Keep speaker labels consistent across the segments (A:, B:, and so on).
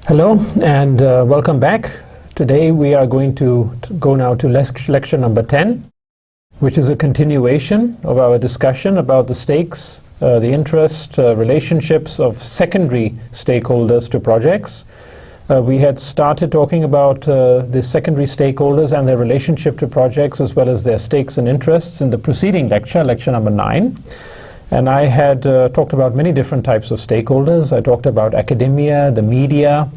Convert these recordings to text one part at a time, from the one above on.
A: Hello and welcome back. Today we are going to go now to lecture number 10, which is a continuation of our discussion about the stakes, the interest, relationships of secondary stakeholders to projects. We had started talking about the secondary stakeholders and their relationship to projects as well as their stakes and interests in the preceding lecture, lecture number 9. And I had talked about many different types of stakeholders. I talked about academia, the media.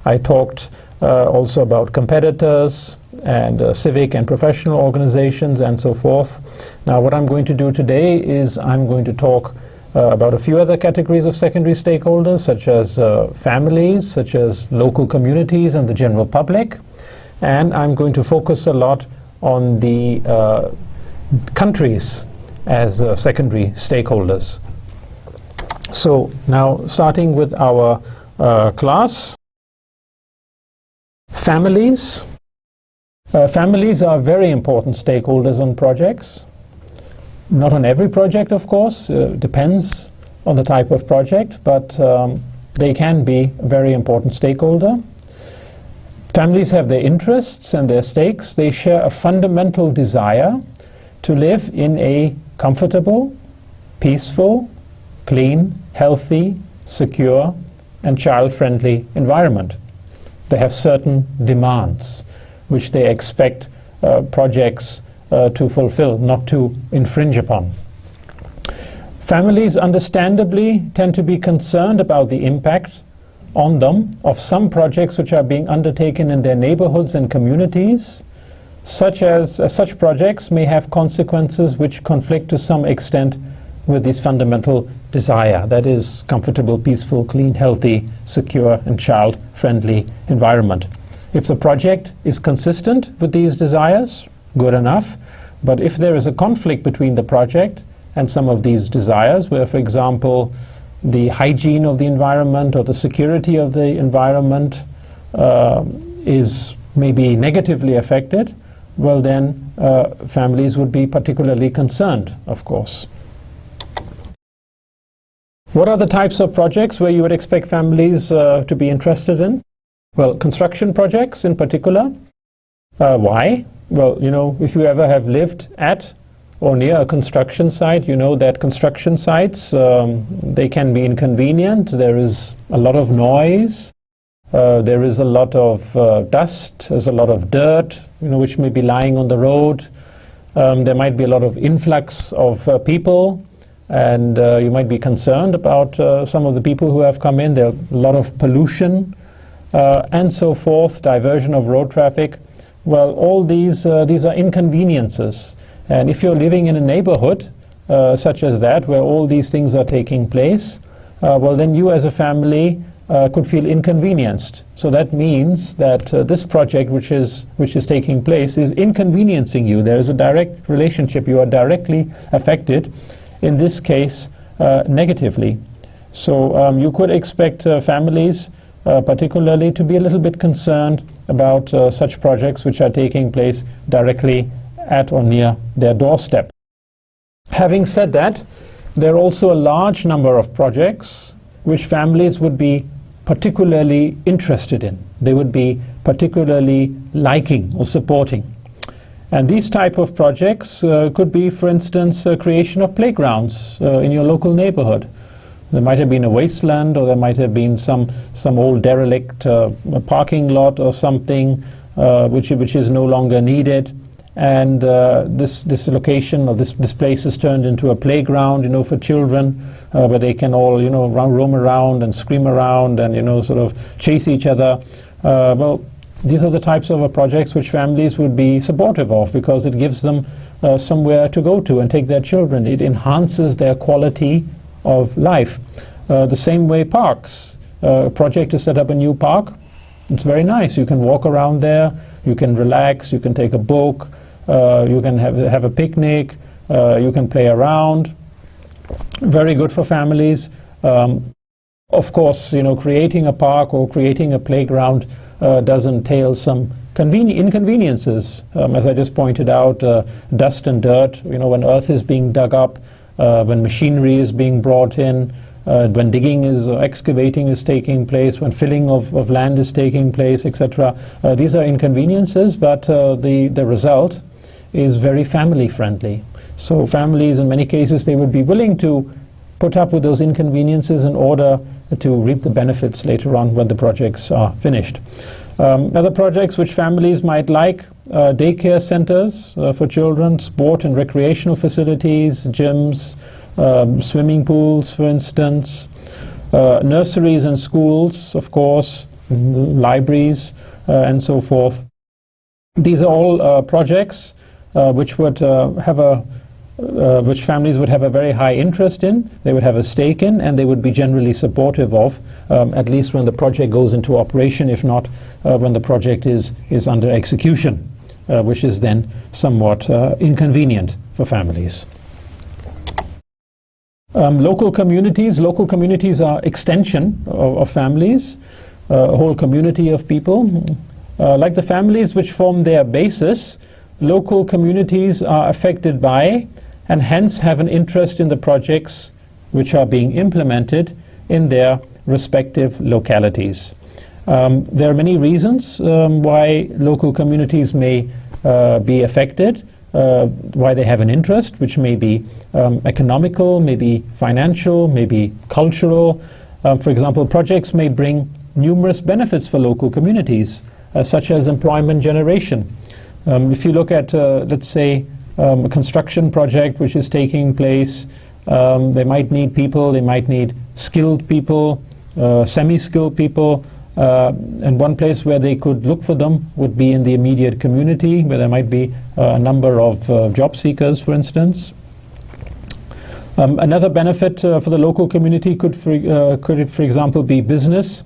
A: I talked also about competitors and civic and professional organizations and so forth. Now what I'm going to do today is I'm going to talk about a few other categories of secondary stakeholders, such as families, such as local communities and the general public. And I'm going to focus a lot on the countries as secondary stakeholders. So now starting with our class, families. Families are very important stakeholders on projects. Not on every project, of course, depends on the type of project, but they can be a very important stakeholder. Families have their interests and their stakes. They share a fundamental desire to live in a comfortable, peaceful, clean, healthy, secure, and child-friendly environment. They have certain demands which they expect projects to fulfill, not to infringe upon. Families understandably tend to be concerned about the impact on them of some projects which are being undertaken in their neighborhoods and communities, such projects may have consequences which conflict to some extent with this fundamental desire, that is, comfortable, peaceful, clean, healthy, secure, and child-friendly environment. If the project is consistent with these desires, good enough, but if there is a conflict between the project and some of these desires, where, for example, the hygiene of the environment or the security of the environment is maybe negatively affected, well then families would be particularly concerned, of course. What are the types of projects where you would expect families to be interested in? Well, construction projects in particular. Why? Well, you know, if you ever have lived at or near a construction site, you know that construction sites, they can be inconvenient. There is a lot of noise. There is a lot of dust, there's a lot of dirt, you know, which may be lying on the road. There might be a lot of influx of people, and you might be concerned about some of the people who have come in. There's a lot of pollution and so forth, diversion of road traffic. Well, all these are inconveniences. And if you're living in a neighborhood such as that, where all these things are taking place, well, then you as a family could feel inconvenienced. So that means that this project which is taking place is inconveniencing you. There is a direct relationship. You are directly affected, in this case negatively. So you could expect families particularly to be a little bit concerned about such projects which are taking place directly at or near their doorstep. Having said that, there are also a large number of projects which families would be particularly interested in. They would be particularly liking or supporting. And these type of projects could be, for instance, creation of playgrounds in your local neighborhood. There might have been a wasteland, or there might have been some old derelict parking lot or something which is no longer needed. And this location or this place is turned into a playground, you know, for children, where they can all, you know, roam around and scream around and, you know, sort of chase each other. Well, these are the types of projects which families would be supportive of, because it gives them somewhere to go to and take their children. It enhances their quality of life. The same way parks. A project to set up a new park, it's very nice. You can walk around there, you can relax, you can take a book, you can have a picnic, you can play around. Very good for families. Of course, you know, creating a park or creating a playground does entail some inconveniences. As I just pointed out, dust and dirt, you know, when earth is being dug up, when machinery is being brought in, when digging is excavating is taking place, when filling of land is taking place, etc. These are inconveniences, but the result is very family friendly. So families, in many cases, they would be willing to put up with those inconveniences in order to reap the benefits later on when the projects are finished. Other projects which families might like: daycare centers for children, sport and recreational facilities, gyms, swimming pools, for instance, nurseries and schools, of course, libraries, and so forth. These are all projects which would which families would have a very high interest in, they would have a stake in, and they would be generally supportive of, at least when the project goes into operation, if not when the project is under execution, which is then somewhat inconvenient for families. Local communities are extension of families, a whole community of people. Like the families which form their basis, local communities are affected by and hence have an interest in the projects which are being implemented in their respective localities. There are many reasons why local communities may be affected, why they have an interest, which may be economical, maybe financial, maybe cultural. For example, projects may bring numerous benefits for local communities, such as employment generation. If you look at, let's say, a construction project which is taking place, they might need people, they might need skilled people, semi-skilled people, and one place where they could look for them would be in the immediate community, where there might be a number of job seekers, for instance. Another benefit for the local community could, for example, be business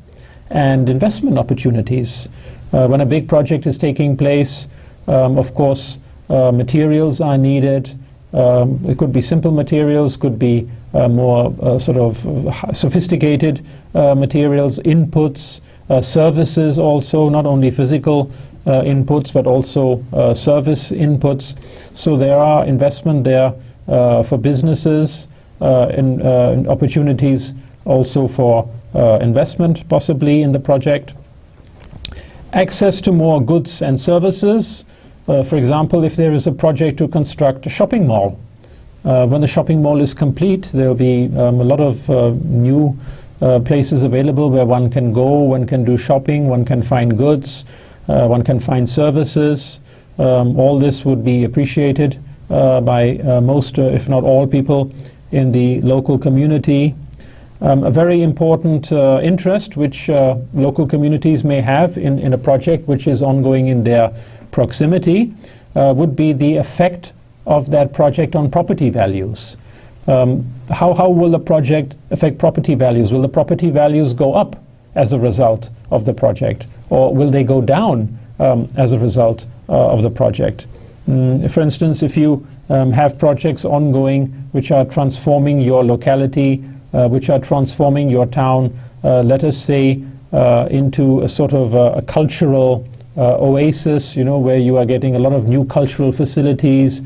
A: and investment opportunities. When a big project is taking place, of course, materials are needed. It could be simple materials, could be more sort of sophisticated materials, inputs, services also, not only physical inputs but also service inputs. So there are investment there for businesses, and opportunities also for investment possibly in the project. Access to more goods and services. For example, if there is a project to construct a shopping mall, when the shopping mall is complete, there will be a lot of new places available where one can go, one can do shopping, one can find goods, one can find services. All this would be appreciated by most, if not all, people in the local community. A very important interest which local communities may have in a project which is ongoing in their proximity would be the effect of that project on property values. How will the project affect property values? Will the property values go up as a result of the project, or will they go down as a result of the project? For instance, if you have projects ongoing which are transforming your locality, which are transforming your town, let us say, into a sort of a cultural oasis, you know, where you are getting a lot of new cultural facilities.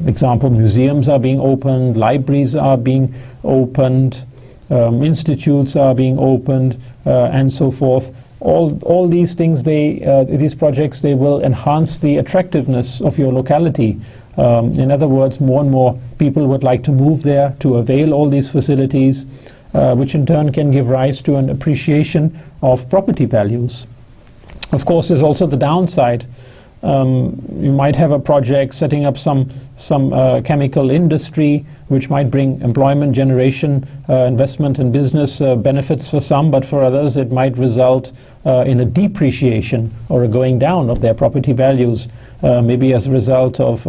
A: Example, museums are being opened, libraries are being opened, institutes are being opened, and so forth. All these things, these projects, they will enhance the attractiveness of your locality. In other words, more and more people would like to move there to avail all these facilities, which in turn can give rise to an appreciation of property values. Of course, there's also the downside. You might have a project setting up some chemical industry, which might bring employment generation, investment and business benefits for some, but for others it might result in a depreciation or a going down of their property values, maybe as a result of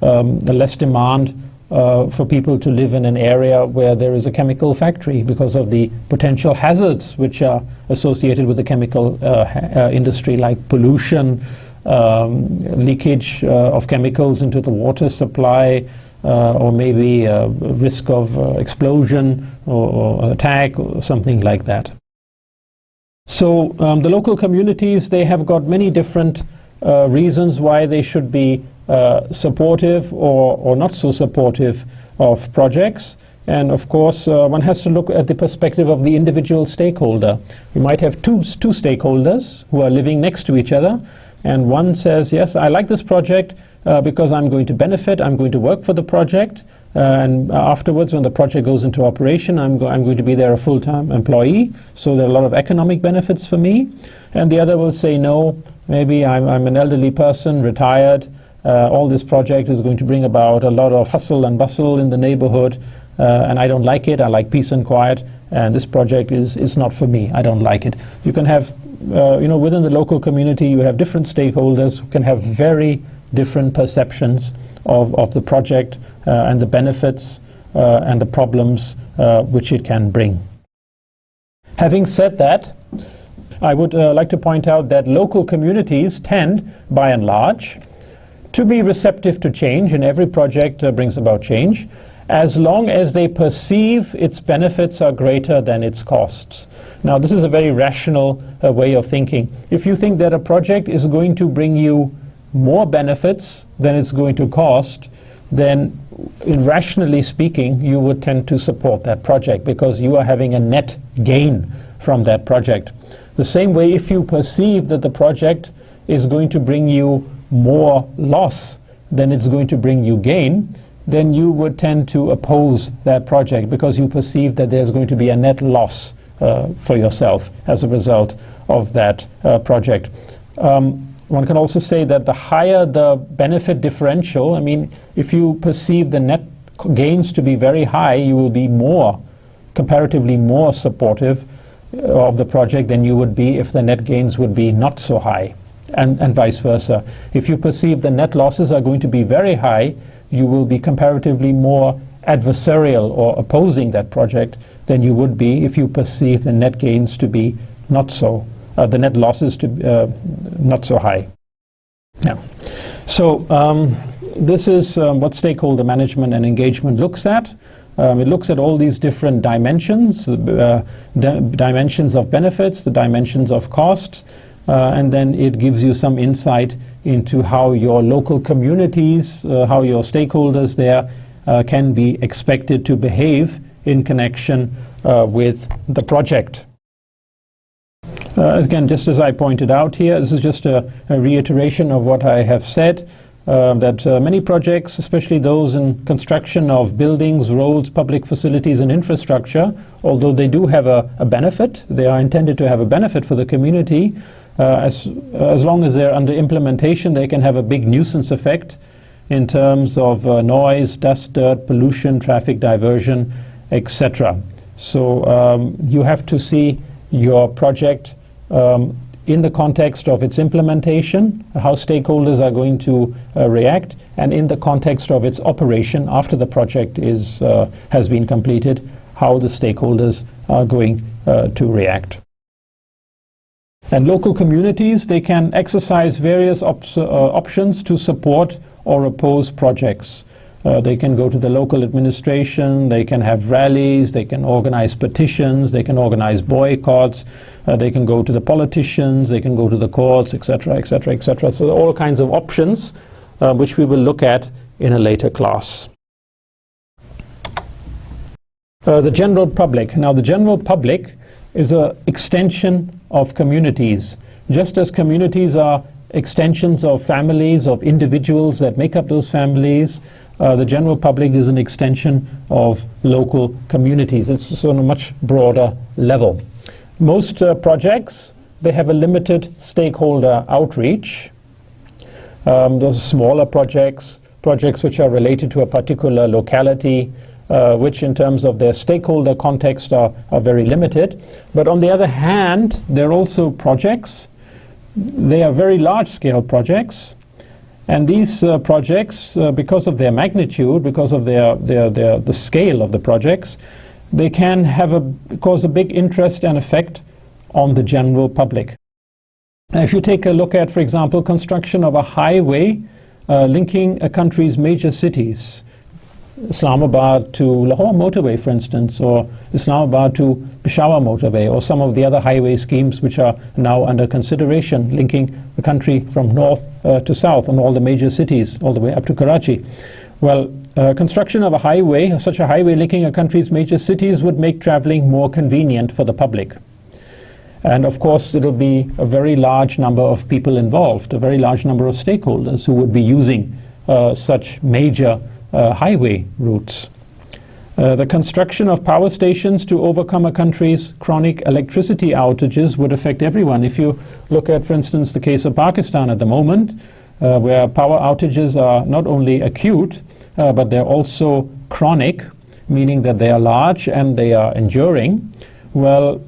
A: less demand for people to live in an area where there is a chemical factory because of the potential hazards which are associated with the chemical industry, like pollution, leakage of chemicals into the water supply, or maybe risk of explosion or attack or something like that. So the local communities, they have got many different reasons why they should be supportive or not so supportive of projects. And of course, one has to look at the perspective of the individual stakeholder. You might have two stakeholders who are living next to each other, and one says, yes, I like this project because I'm going to benefit, I'm going to work for the project, and afterwards when the project goes into operation, I'm going to be there a full-time employee, so there are a lot of economic benefits for me. And the other will say, no, maybe I'm an elderly person, retired, all this project is going to bring about a lot of hustle and bustle in the neighborhood, and I don't like it. I like peace and quiet, and this project is not for me. I don't like it. You can have, within the local community, you have different stakeholders who can have very different perceptions of the project and the benefits and the problems which it can bring. Having said that, I would like to point out that local communities tend, by and large, to be receptive to change, and every project brings about change, as long as they perceive its benefits are greater than its costs. Now, this is a very rational way of thinking. If you think that a project is going to bring you more benefits than it's going to cost, then rationally speaking, you would tend to support that project because you are having a net gain from that project. The same way, if you perceive that the project is going to bring you more loss than it's going to bring you gain, then you would tend to oppose that project because you perceive that there's going to be a net loss for yourself as a result of that project. One can also say that the higher the benefit differential, I mean, if you perceive the net gains to be very high, you will be comparatively more supportive of the project than you would be if the net gains would be not so high, and vice versa. If you perceive the net losses are going to be very high, you will be comparatively more adversarial or opposing that project than you would be if you perceive the net gains to be not so, the net losses to not so high. Yeah. So this is what stakeholder management and engagement looks at. It looks at all these different dimensions, dimensions of benefits, the dimensions of cost, and then it gives you some insight into how your local communities, how your stakeholders there can be expected to behave in connection with the project. Again, just as I pointed out here, this is just a reiteration of what I have said, that many projects, especially those in construction of buildings, roads, public facilities and infrastructure, although they do have a benefit, they are intended to have a benefit for the community, as long as they're under implementation, they can have a big nuisance effect in terms of noise, dust, dirt, pollution, traffic diversion, etc. So you have to see your project in the context of its implementation, how stakeholders are going to react, and in the context of its operation after the project has been completed, how the stakeholders are going to react. And local communities, they can exercise various options to support or oppose projects. They can go to the local administration, they can have rallies, they can organize petitions, they can organize boycotts, they can go to the politicians, they can go to the courts, etc., etc., etc. So all kinds of options which we will look at in a later class. The general public. Now the general public is an extension of communities. Just as communities are extensions of families, of individuals that make up those families, the general public is an extension of local communities. It's on a much broader level. Most projects, they have a limited stakeholder outreach. Those smaller projects which are related to a particular locality, which in terms of their stakeholder context are very limited. But on the other hand, there are also projects. They are very large-scale projects. And these projects, because of their magnitude, because of the scale of the projects, they can cause a big interest and effect on the general public. Now, if you take a look at, for example, construction of a highway linking a country's major cities, Islamabad to Lahore motorway, for instance, or Islamabad to Peshawar motorway, or some of the other highway schemes which are now under consideration, linking the country from north to south and all the major cities, all the way up to Karachi. Well, Construction of a highway, such a highway linking a country's major cities, would make traveling more convenient for the public. And of course, it'll be a very large number of people involved, a very large number of stakeholders who would be using such major highway routes. The construction of power stations to overcome a country's chronic electricity outages would affect everyone. If you look at, for instance, the case of Pakistan at the moment, where power outages are not only acute, but they're also chronic, meaning that they are large and they are enduring. Well,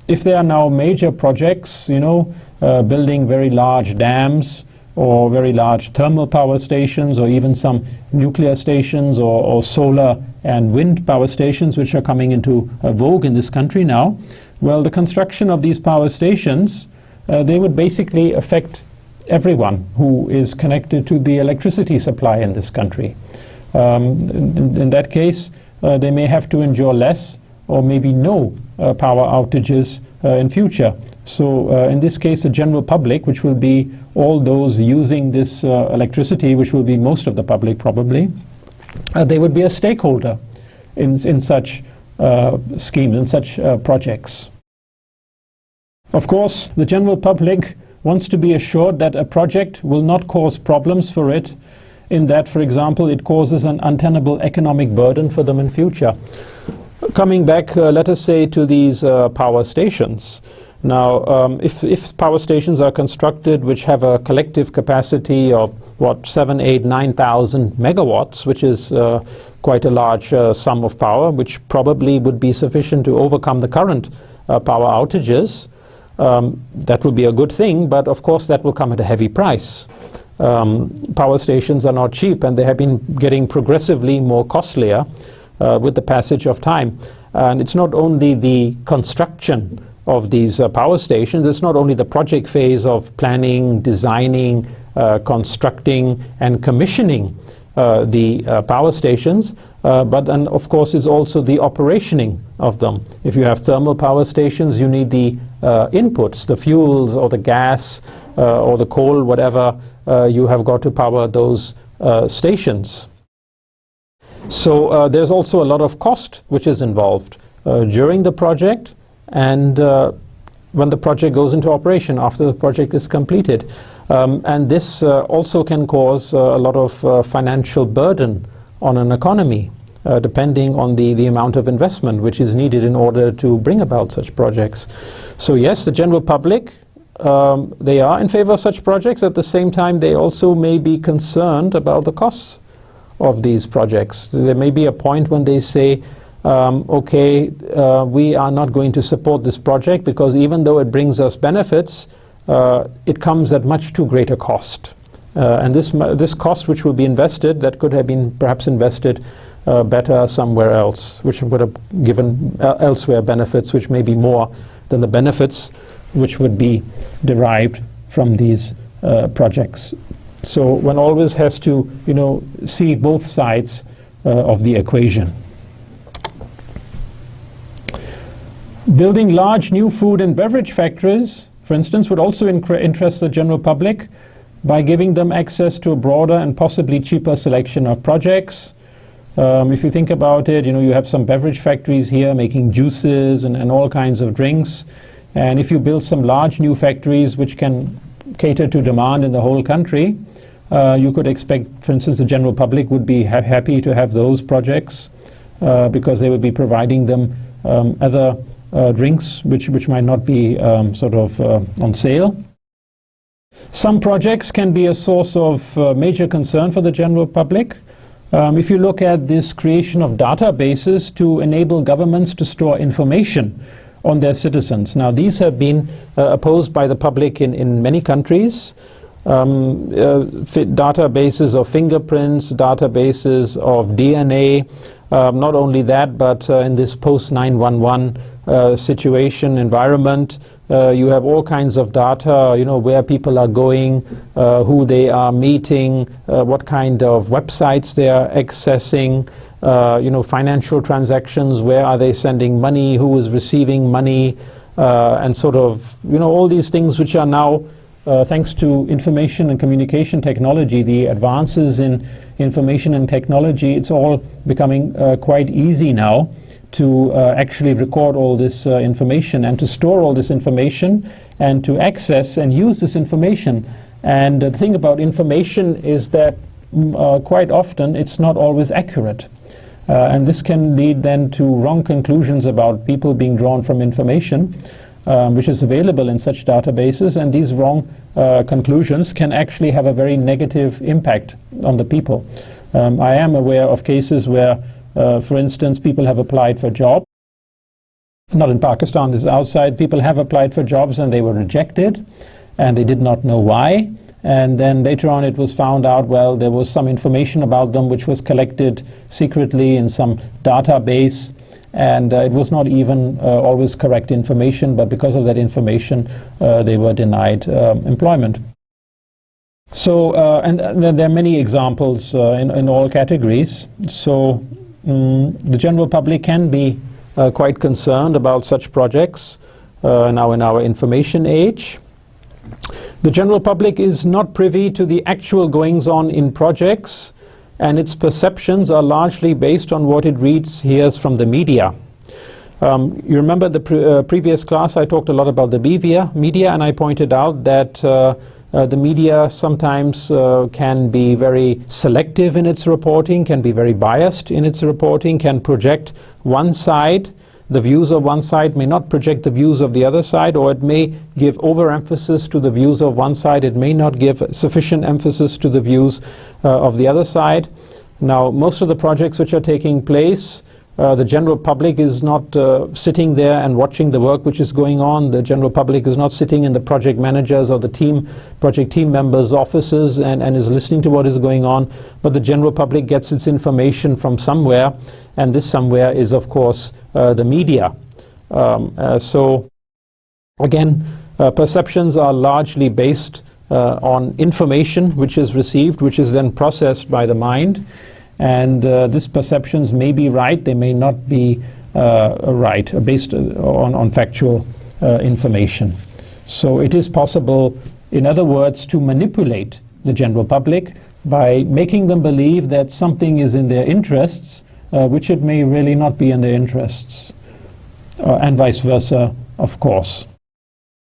A: if there are now major projects, building very large dams or very large thermal power stations, or even some nuclear stations or solar and wind power stations, which are coming into vogue in this country now, well, the construction of these power stations, they would basically affect everyone who is connected to the electricity supply in this country. In that case, they may have to endure less or maybe no power outages in future. So in this case, the general public, which will be all those using this electricity, which will be most of the public probably, they would be a stakeholder in such schemes, in such projects. Of course, the general public wants to be assured that a project will not cause problems for it, in that, for example, it causes an untenable economic burden for them in future. Coming back, let us say, to these power stations. Now, if power stations are constructed which have a collective capacity of, 7, 8, 9,000 megawatts, which is quite a large sum of power, which probably would be sufficient to overcome the current power outages, that will be a good thing, but of course that will come at a heavy price. Power stations are not cheap, and they have been getting progressively more costlier with the passage of time. And it's not only the construction of these power stations, it's not only the project phase of planning, designing, constructing and commissioning the power stations, but then of course it's also the operationing of them. If you have thermal power stations, you need the inputs, the fuels or the gas or the coal, whatever you have got to power those stations. So there's also a lot of cost which is involved during the project and when the project goes into operation, after the project is completed. And this also can cause a lot of financial burden on an economy, depending on the amount of investment which is needed in order to bring about such projects. So yes, the general public, they are in favor of such projects. At the same time, they also may be concerned about the costs of these projects. There may be a point when they say, okay, we are not going to support this project because even though it brings us benefits, it comes at much too great a cost. And this cost which will be invested, that could have been perhaps invested better somewhere else, which would have given elsewhere benefits which may be more than the benefits which would be derived from these projects. So one always has to, see both sides of the equation. Building large new food and beverage factories, for instance, would also interest the general public by giving them access to a broader and possibly cheaper selection of projects. If you think about it, you have some beverage factories here making juices and all kinds of drinks. And if you build some large new factories which can cater to demand in the whole country, you could expect, for instance, the general public would be happy to have those projects because they would be providing them other drinks which might not be on sale. Some projects can be a source of major concern for the general public. If you look at this creation of databases to enable governments to store information on their citizens. Now, these have been opposed by the public in many countries. Databases of fingerprints, databases of DNA. Not only that, but in this post-9/11 situation, environment, you have all kinds of data, where people are going, who they are meeting, what kind of websites they are accessing, financial transactions, where are they sending money, who is receiving money, and all these things which are now thanks to information and communication technology, the advances in information and technology, it's all becoming quite easy now to actually record all this information and to store all this information and to access and use this information. And the thing about information is that quite often it's not always accurate. And this can lead then to wrong conclusions about people being drawn from information which is available in such databases, and these wrong conclusions can actually have a very negative impact on the people. I am aware of cases where, for instance, people have applied for jobs. Not in Pakistan, this is outside. People have applied for jobs and they were rejected, and they did not know why. And then later on it was found out, well, there was some information about them which was collected secretly in some database, and it was not even always correct information, but because of that information they were denied employment. So, and there are many examples in all categories. So the general public can be quite concerned about such projects now in our information age. The general public is not privy to the actual goings-on in projects, and its perceptions are largely based on what it reads, hears from the media. You remember the previous class I talked a lot about the media, and I pointed out that the media sometimes can be very selective in its reporting, can be very biased in its reporting, can project one side. The views of one side may not project the views of the other side, or it may give overemphasis to the views of one side. It may not give sufficient emphasis to the views of the other side. Now, most of the projects which are taking place, the general public is not sitting there and watching the work which is going on. The general public is not sitting in the project managers or the project team members' offices and is listening to what is going on. But the general public gets its information from somewhere, and this somewhere is, of course, the media. So, again, perceptions are largely based on information which is received, which is then processed by the mind. And these perceptions may be right, they may not be right, based on factual information. So it is possible, in other words, to manipulate the general public by making them believe that something is in their interests, which it may really not be in their interests, and vice versa, of course.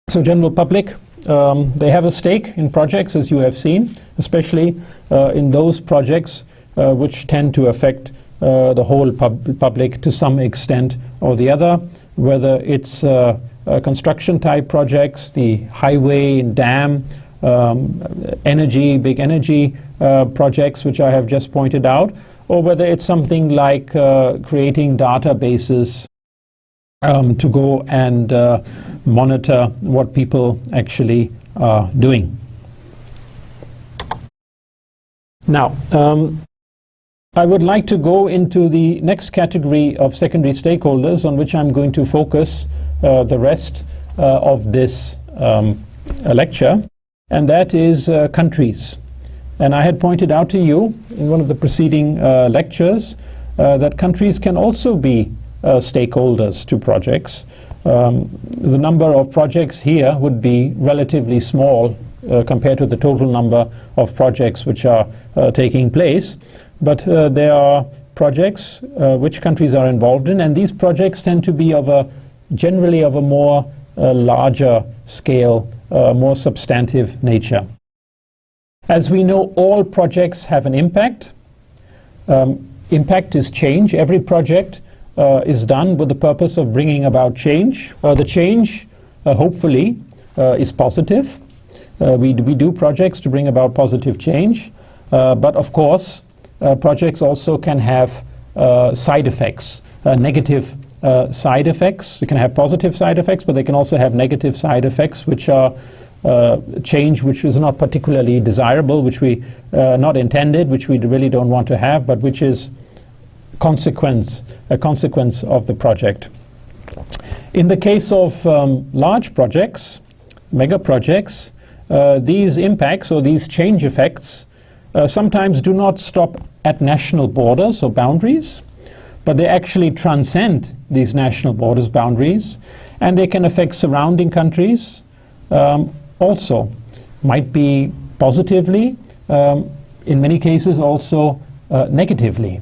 A: So general public, they have a stake in projects, as you have seen, especially in those projects which tend to affect the whole public to some extent or the other, whether it's construction type projects, the highway, dam, big energy projects which I have just pointed out, or whether it's something like creating databases to go and monitor what people actually are doing. Now, I would like to go into the next category of secondary stakeholders on which I'm going to focus the rest of this lecture, and that is countries. And I had pointed out to you in one of the preceding lectures that countries can also be stakeholders to projects. The number of projects here would be relatively small compared to the total number of projects which are taking place. But there are projects which countries are involved in, and these projects tend to be generally of a more larger scale, more substantive nature. As we know, all projects have an impact. Impact is change. Every project is done with the purpose of bringing about change. The change, hopefully, is positive. We do projects to bring about positive change, but of course, projects also can have side effects, negative side effects. They can have positive side effects, but they can also have negative side effects, which are change which is not particularly desirable, which we not intended, which we really don't want to have, but which is a consequence of the project. In the case of large projects, mega projects, these impacts or these change effects sometimes do not stop at national borders or boundaries, but they actually transcend these national borders, boundaries, and they can affect surrounding countries also. might be positively, in many cases also negatively.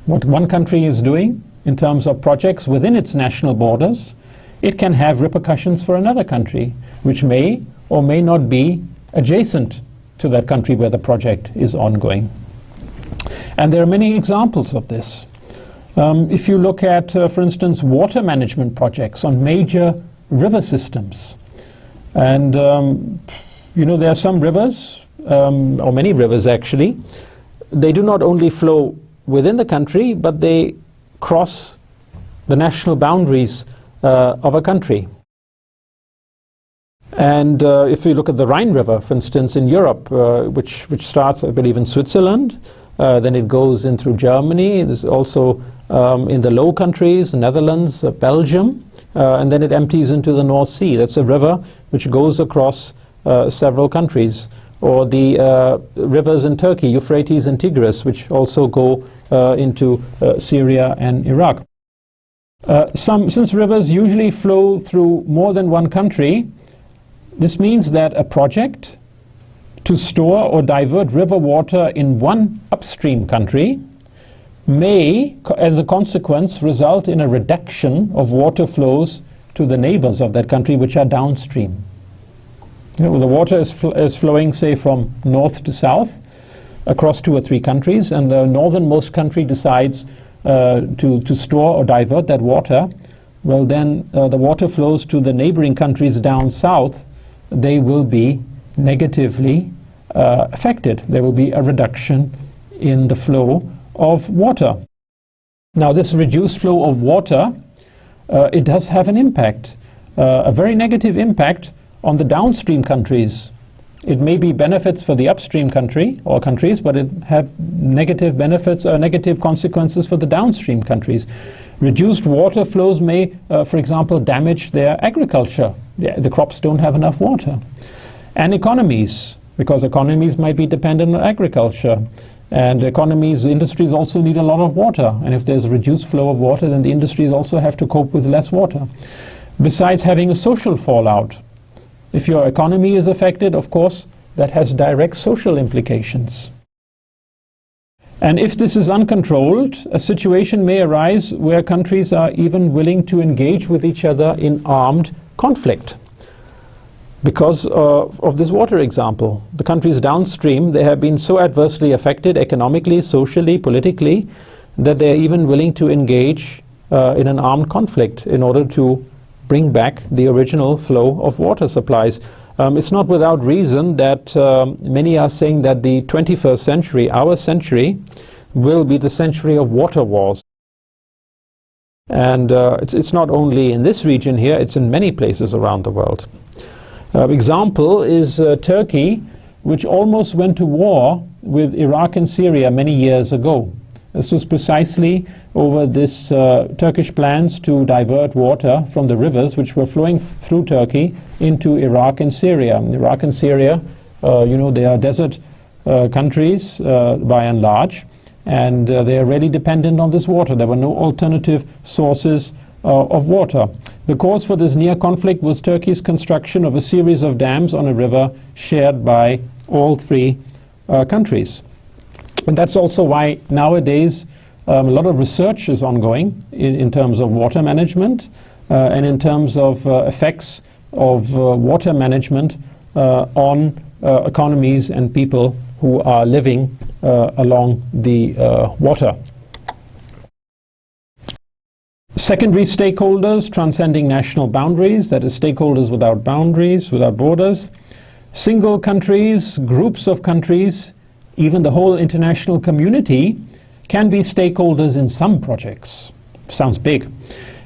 A: What one country is doing in terms of projects within its national borders, it can have repercussions for another country, which may or may not be adjacent to that country where the project is ongoing. And there are many examples of this. If you look at, for instance, water management projects on major river systems, and you know, there are some rivers, or many rivers actually, they do not only flow within the country, but they cross the national boundaries of a country. And if you look at the Rhine River, for instance, in Europe, which starts, I believe, in Switzerland, then it goes in through Germany. There's also in the Low Countries, Netherlands, Belgium, and then it empties into the North Sea. That's a river which goes across several countries. Or the rivers in Turkey, Euphrates and Tigris, which also go into Syria and Iraq. Since rivers usually flow through more than one country, this means that a project to store or divert river water in one upstream country may, as a consequence, result in a reduction of water flows to the neighbors of that country which are downstream. You know, the water is flowing, say, from north to south across 2 or 3 countries, and the northernmost country decides to store or divert that water. Well, then the water flows to the neighboring countries down south. They will be negatively affected. There will be a reduction in the flow of water. Now, this reduced flow of water, it does have an impact, a very negative impact on the downstream countries. It may be benefits for the upstream country or countries, but it have negative benefits or negative consequences for the downstream countries. Reduced water flows may, for example, damage their agriculture. The crops don't have enough water. And economies, because economies might be dependent on agriculture. And economies, industries also need a lot of water. And if there's a reduced flow of water, then the industries also have to cope with less water. Besides having a social fallout. If your economy is affected, of course, that has direct social implications. And if this is uncontrolled, a situation may arise where countries are even willing to engage with each other in armed conflict. Because of this water example, the countries downstream, they have been so adversely affected economically, socially, politically, that they are even willing to engage in an armed conflict in order to bring back the original flow of water supplies. It's not without reason that many are saying that the 21st century, our century, will be the century of water wars. And it's not only in this region here, it's in many places around the world. Example is Turkey, which almost went to war with Iraq and Syria many years ago. This was precisely over this Turkish plans to divert water from the rivers which were flowing through Turkey into Iraq and Syria. Iraq and Syria, you know, they are desert countries by and large, and they are really dependent on this water. There were no alternative sources of water. The cause for this near conflict was Turkey's construction of a series of dams on a river shared by all 3 countries. And that's also why nowadays a lot of research is ongoing in terms of water management and in terms of effects of water management on economies and people who are living along the water. Secondary stakeholders transcending national boundaries, that is stakeholders without boundaries, without borders. Single countries, groups of countries, even the whole international community can be stakeholders in some projects. Sounds big.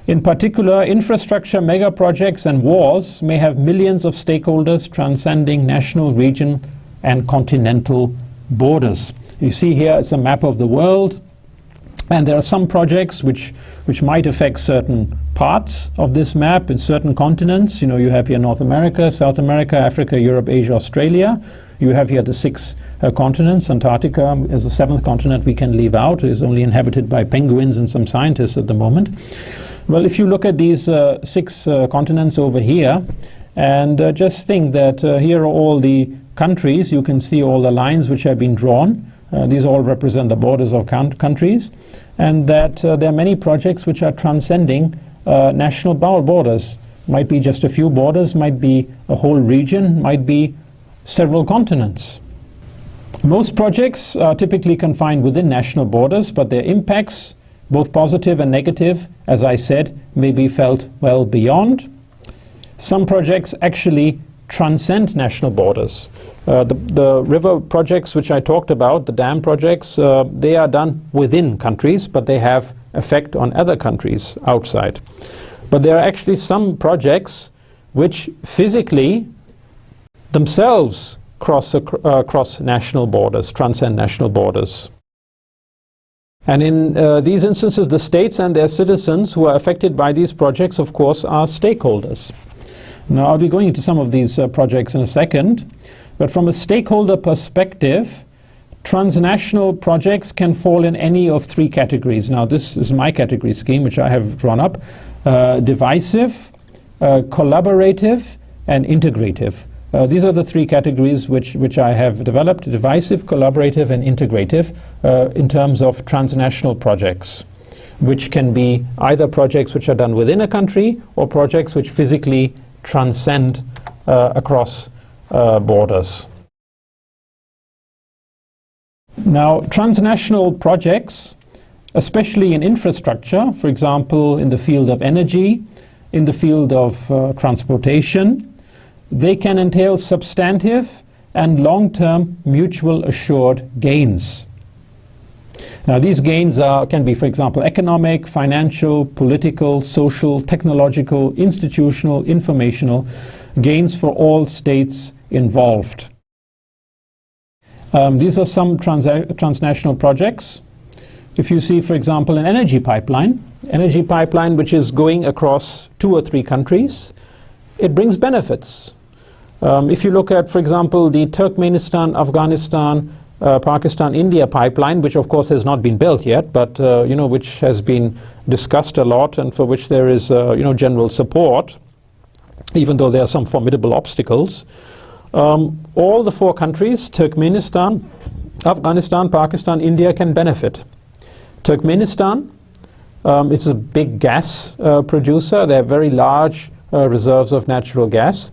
A: In particular, infrastructure mega projects and wars may have millions of stakeholders transcending national, region and continental borders. You see here it's a map of the world, and there are some projects which might affect certain parts of this map in certain continents. You know, you have here North America, South America, Africa, Europe, Asia, Australia. You have here the 6 continents. Antarctica is the 7th continent we can leave out. It is only inhabited by penguins and some scientists at the moment. Well, if you look at these 6 continents over here, and just think that here are all the countries. You can see all the lines which have been drawn. These all represent the borders of countries, and that there are many projects which are transcending national borders. Might be just a few borders, might be a whole region, might be several continents. Most projects are typically confined within national borders, but their impacts, both positive and negative, as I said, may be felt well beyond. Some projects actually transcend national borders. The river projects which I talked about, the dam projects, they are done within countries, but they have effect on other countries outside. But there are actually some projects which physically themselves cross national borders, transcend national borders. And in these instances, the states and their citizens who are affected by these projects, of course, are stakeholders. Now, I'll be going into some of these projects in a second, but from a stakeholder perspective, transnational projects can fall in any of three categories. Now, this is my category scheme, which I have drawn up. Divisive, collaborative, and integrative. These are the three categories which I have developed: divisive, collaborative, and integrative, in terms of transnational projects, which can be either projects which are done within a country or projects which physically transcend across borders. Now, transnational projects, especially in infrastructure, for example, in the field of energy, in the field of transportation, they can entail substantive and long-term mutual assured gains. Now, these gains can be, for example, economic, financial, political, social, technological, institutional, informational gains for all states involved. These are some transnational projects. If you see, for example, an energy pipeline which is going across 2 or 3 countries, it brings benefits. If you look at, for example, the Turkmenistan, Afghanistan, Pakistan, India pipeline, which of course has not been built yet, but which has been discussed a lot and for which there is general support, even though there are some formidable obstacles. All the 4 countries, Turkmenistan, Afghanistan, Pakistan, India, can benefit. Turkmenistan, it's a big gas producer. They have very large reserves of natural gas.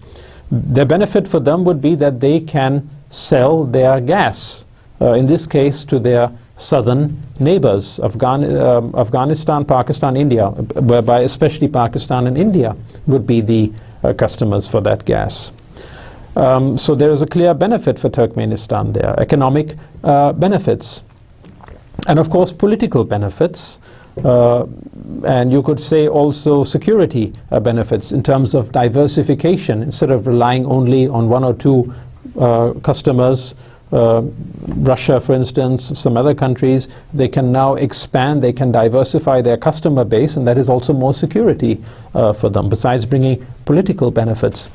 A: The benefit for them would be that they can sell their gas, in this case to their southern neighbors, Afghanistan, Pakistan, India, whereby especially Pakistan and India would be the customers for that gas. So there is a clear benefit for Turkmenistan there, economic benefits, and of course political benefits, and you could say also security benefits in terms of diversification. Instead of relying only on 1 or 2 customers, Russia, for instance, some other countries, they can now expand, they can diversify their customer base, and that is also more security for them, besides bringing political benefits.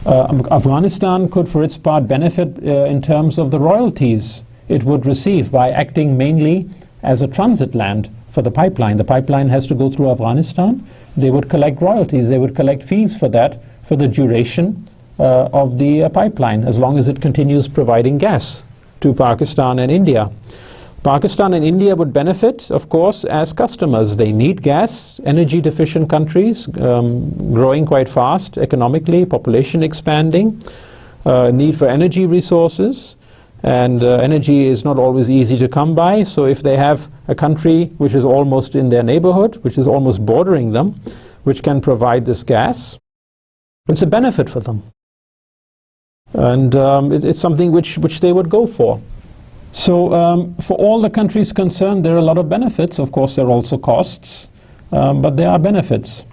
A: Afghanistan could, for its part, benefit in terms of the royalties it would receive by acting mainly as a transit land for the pipeline. The pipeline has to go through Afghanistan. They would collect royalties, they would collect fees for that for the duration of the pipeline, as long as it continues providing gas to Pakistan and India. Pakistan and India would benefit, of course, as customers. They need gas, energy deficient countries, growing quite fast economically, population expanding, need for energy resources, and energy is not always easy to come by. So if they have a country which is almost in their neighborhood, which is almost bordering them, which can provide this gas, it's a benefit for them. And it's something which they would go for. So for all the countries concerned, there are a lot of benefits. Of course, there are also costs, but there are benefits.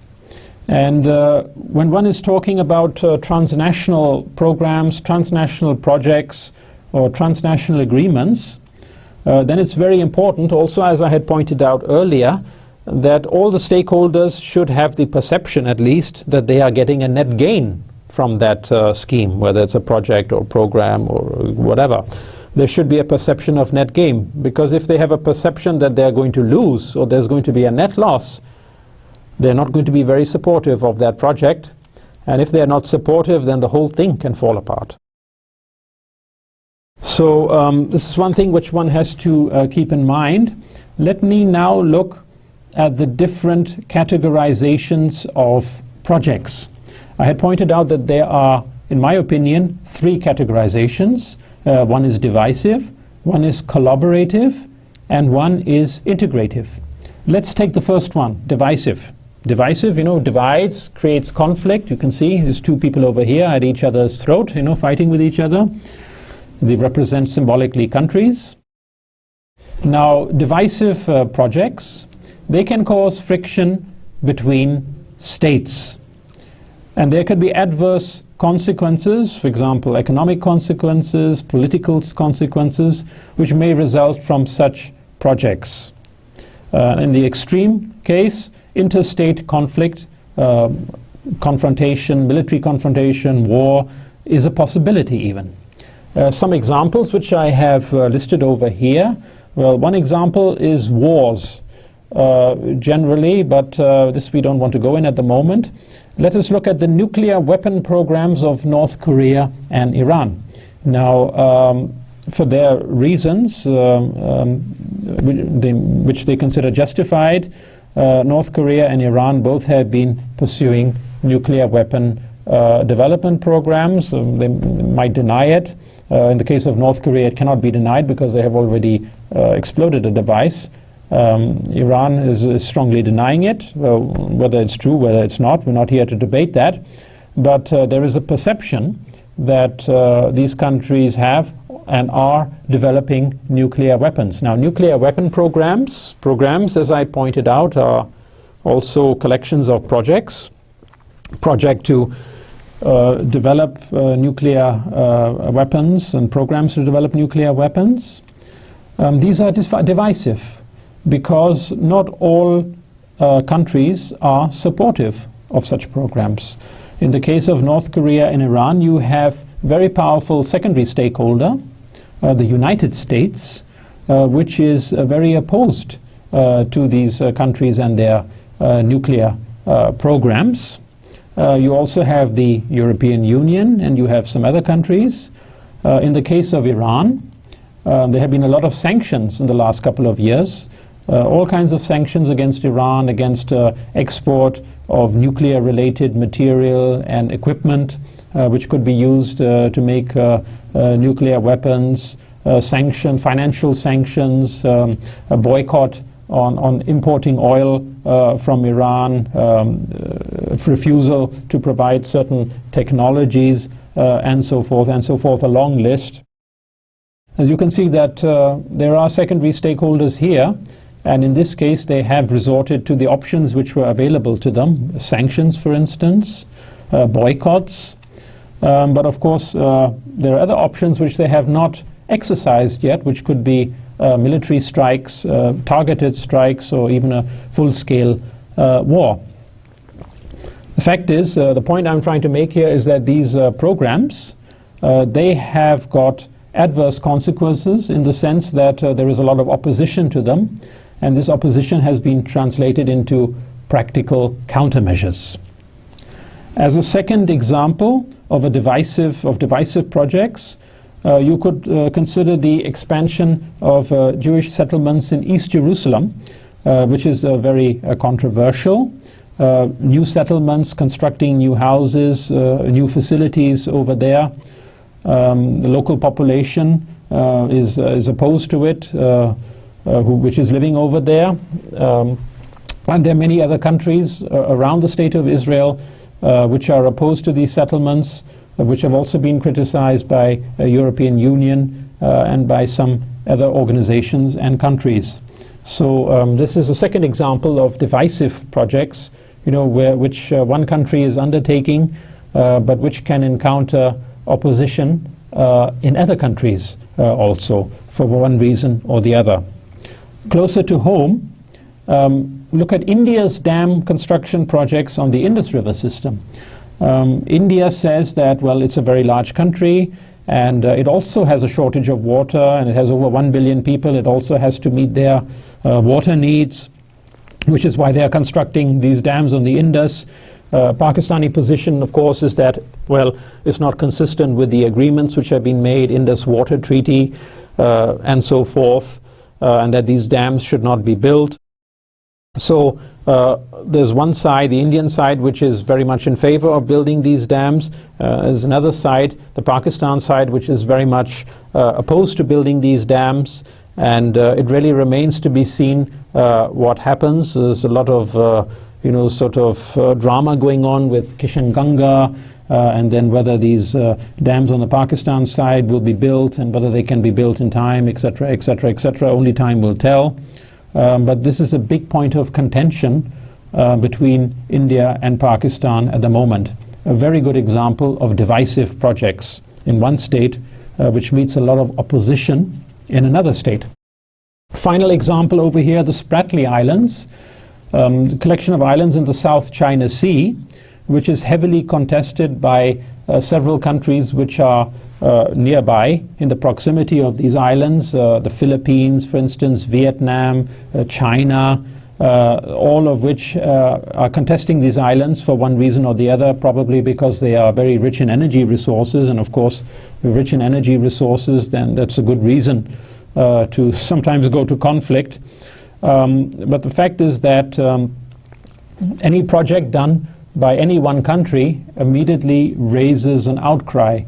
A: And when one is talking about transnational programs, transnational projects, or transnational agreements, then it's very important also, as I had pointed out earlier, that all the stakeholders should have the perception, at least, that they are getting a net gain from that scheme, whether it's a project or program or whatever. There should be a perception of net gain, because if they have a perception that they're going to lose or there's going to be a net loss, they're not going to be very supportive of that project. And if they're not supportive, then the whole thing can fall apart. So this is one thing which one has to keep in mind. Let me now look at the different categorizations of projects. I had pointed out that there are, in my opinion, three categorizations. One is divisive, one is collaborative, and one is integrative. Let's take the first one, divisive. Divisive, divides, creates conflict. You can see there's two people over here at each other's throat, fighting with each other. They represent symbolically countries. Now, divisive projects, they can cause friction between states. And there could be adverse consequences, for example, economic consequences, political consequences, which may result from such projects. In the extreme case, interstate conflict, confrontation, military confrontation, war is a possibility even. Some examples which I have listed over here. Well, one example is wars generally, but this we don't want to go in at the moment. Let us look at the nuclear weapon programs of North Korea and Iran. Now, for their reasons, which they consider justified, North Korea and Iran both have been pursuing nuclear weapon development programs. They might deny it. In the case of North Korea, it cannot be denied because they have already exploded a device. Iran is strongly denying it. Well, whether it's true, whether it's not, we're not here to debate that. But there is a perception that these countries have and are developing nuclear weapons. Now, nuclear weapon programs, as I pointed out, are also collections of projects. Project to develop nuclear weapons and programs to develop nuclear weapons. These are divisive because not all countries are supportive of such programs. In the case of North Korea and Iran, you have very powerful secondary stakeholder, the United States, which is very opposed to these countries and their nuclear programs. You also have the European Union, and you have some other countries. In the case of Iran, there have been a lot of sanctions in the last couple of years, all kinds of sanctions against Iran, against export of nuclear-related material and equipment, which could be used to make nuclear weapons, financial sanctions, a boycott on importing oil from Iran, refusal to provide certain technologies, and so forth, a long list. As you can see that there are secondary stakeholders here, and in this case they have resorted to the options which were available to them, sanctions for instance, boycotts, but of course there are other options which they have not exercised yet, which could be military strikes, targeted strikes, or even a full-scale war. The fact is, the point I'm trying to make here is that these programs, they have got adverse consequences in the sense that there is a lot of opposition to them, and this opposition has been translated into practical countermeasures. As a second example of divisive projects, you could consider the expansion of Jewish settlements in East Jerusalem, which is very controversial. New settlements, constructing new houses, new facilities over there. The local population is opposed to it, which is living over there. And there are many other countries around the state of Israel which are opposed to these settlements, which have also been criticized by the European Union and by some other organizations and countries. So this is a second example of divisive projects, which one country is undertaking, but which can encounter opposition in other countries also, for one reason or the other. Closer to home, look at India's dam construction projects on the Indus River system. India says that, well, it's a very large country, and it also has a shortage of water, and it has over 1 billion people. It also has to meet their water needs, which is why they are constructing these dams on the Indus. Pakistani position, of course, is that, well, it's not consistent with the agreements which have been made in this water treaty and so forth, and that these dams should not be built. So there's one side, the Indian side, which is very much in favor of building these dams. There's another side, the Pakistan side, which is very much opposed to building these dams. And it really remains to be seen what happens. There's a lot of drama going on with Kishan Ganga, and then whether these dams on the Pakistan side will be built and whether they can be built in time, etc., etc., etc. Only time will tell. But this is a big point of contention between India and Pakistan at the moment. A very good example of divisive projects in one state, which meets a lot of opposition in another state. Final example over here, the Spratly Islands, a collection of islands in the South China Sea, which is heavily contested by several countries which are nearby in the proximity of these islands, the Philippines, for instance, Vietnam, China, all of which are contesting these islands for one reason or the other, probably because they are very rich in energy resources, and of course, rich in energy resources, then that's a good reason to sometimes go to conflict. But the fact is that any project done by any one country immediately raises an outcry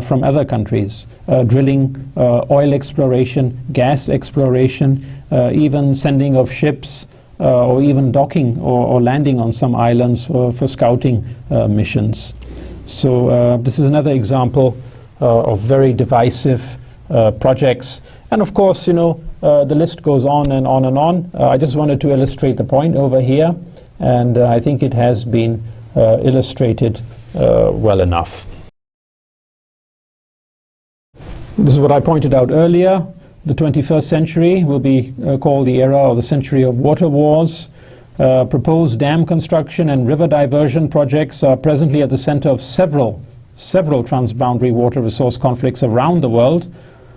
A: from other countries. Drilling, oil exploration, gas exploration, even sending of ships, or even docking or landing on some islands for scouting missions. So this is another example of very divisive projects. And of course, the list goes on and on and on. I just wanted to illustrate the point over here, and I think it has been illustrated well enough. This is what I pointed out earlier. The 21st century will be called the era or the century of water wars. Proposed dam construction and river diversion projects are presently at the center of several transboundary water resource conflicts around the world,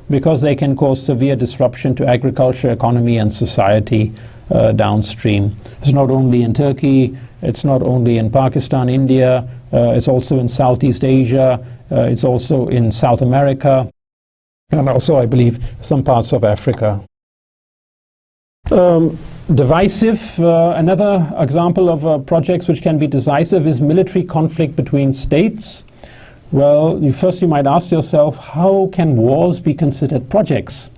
A: because they can cause severe disruption to agriculture, economy, and society downstream. It's not only in Turkey, it's not only in Pakistan, India, it's also in Southeast Asia, it's also in South America, and also, I believe, some parts of Africa. Divisive, another example of projects which can be decisive is military conflict between states. Well, first you might ask yourself, how can wars be considered projects?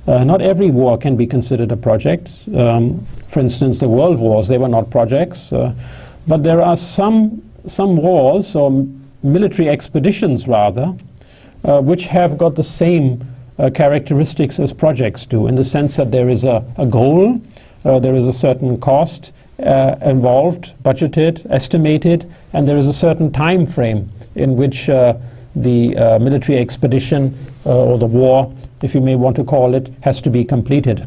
A: Not every war can be considered a project. For instance, the world wars, they were not projects. But there are some wars, or military expeditions rather, which have got the same characteristics as projects do, in the sense that there is a goal, there is a certain cost involved, budgeted, estimated, and there is a certain time frame in which the military expedition or the war, if you may want to call it, has to be completed.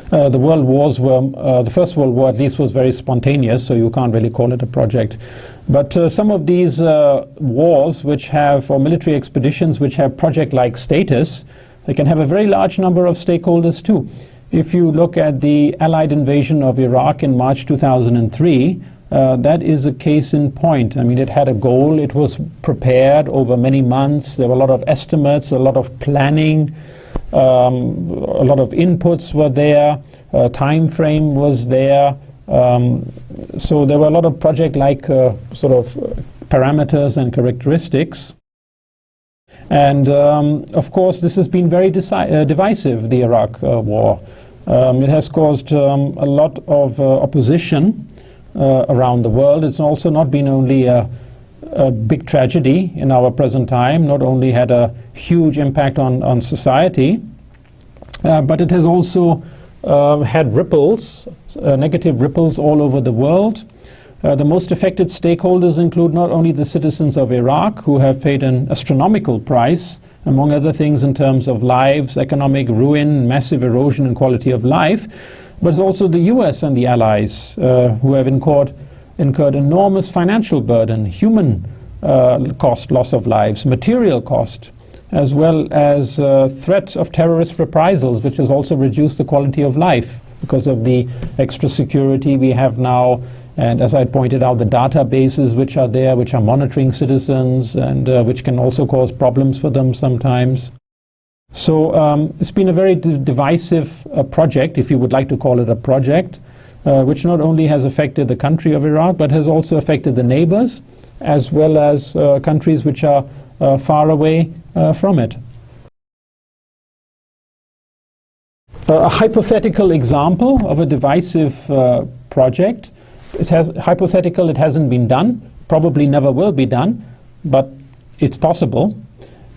A: The world wars were, the First World War at least was very spontaneous, so you can't really call it a project. But some of these wars which have, or military expeditions which have project-like status, they can have a very large number of stakeholders too. If you look at the Allied invasion of Iraq in March 2003, that is a case in point. I mean, it had a goal, it was prepared over many months, there were a lot of estimates, a lot of planning, a lot of inputs were there, time frame was there, so there were a lot of project-like sort of parameters and characteristics. And of course this has been very divisive, the Iraq war. It has caused a lot of opposition around the world. It's also not been only a big tragedy in our present time, not only had a huge impact on society, but it has also had ripples, negative ripples all over the world. The most affected stakeholders include not only the citizens of Iraq, who have paid an astronomical price, among other things in terms of lives, economic ruin, massive erosion in quality of life, but it's also the US and the Allies who have incurred enormous financial burden, human cost, loss of lives, material cost, as well as threat of terrorist reprisals, which has also reduced the quality of life because of the extra security we have now And as I pointed out, the databases which are there, which are monitoring citizens and which can also cause problems for them sometimes. So it's been a very divisive project, if you would like to call it a project, which not only has affected the country of Iraq, but has also affected the neighbors, as well as countries which are far away from it. A hypothetical example of a divisive project. It hasn't been done, probably never will be done, but it's possible.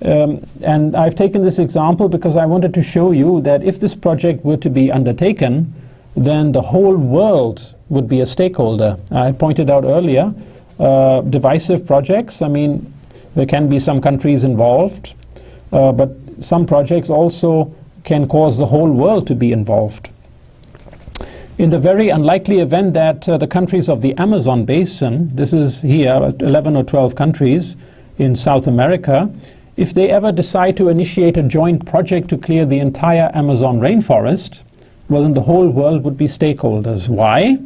A: And I've taken this example because I wanted to show you that if this project were to be undertaken, then the whole world would be a stakeholder. I pointed out earlier, divisive projects, I mean, there can be some countries involved, but some projects also can cause the whole world to be involved. In the very unlikely event that the countries of the Amazon basin, this is here 11 or 12 countries in South America, if they ever decide to initiate a joint project to clear the entire Amazon rainforest, well, then the whole world would be stakeholders. Why?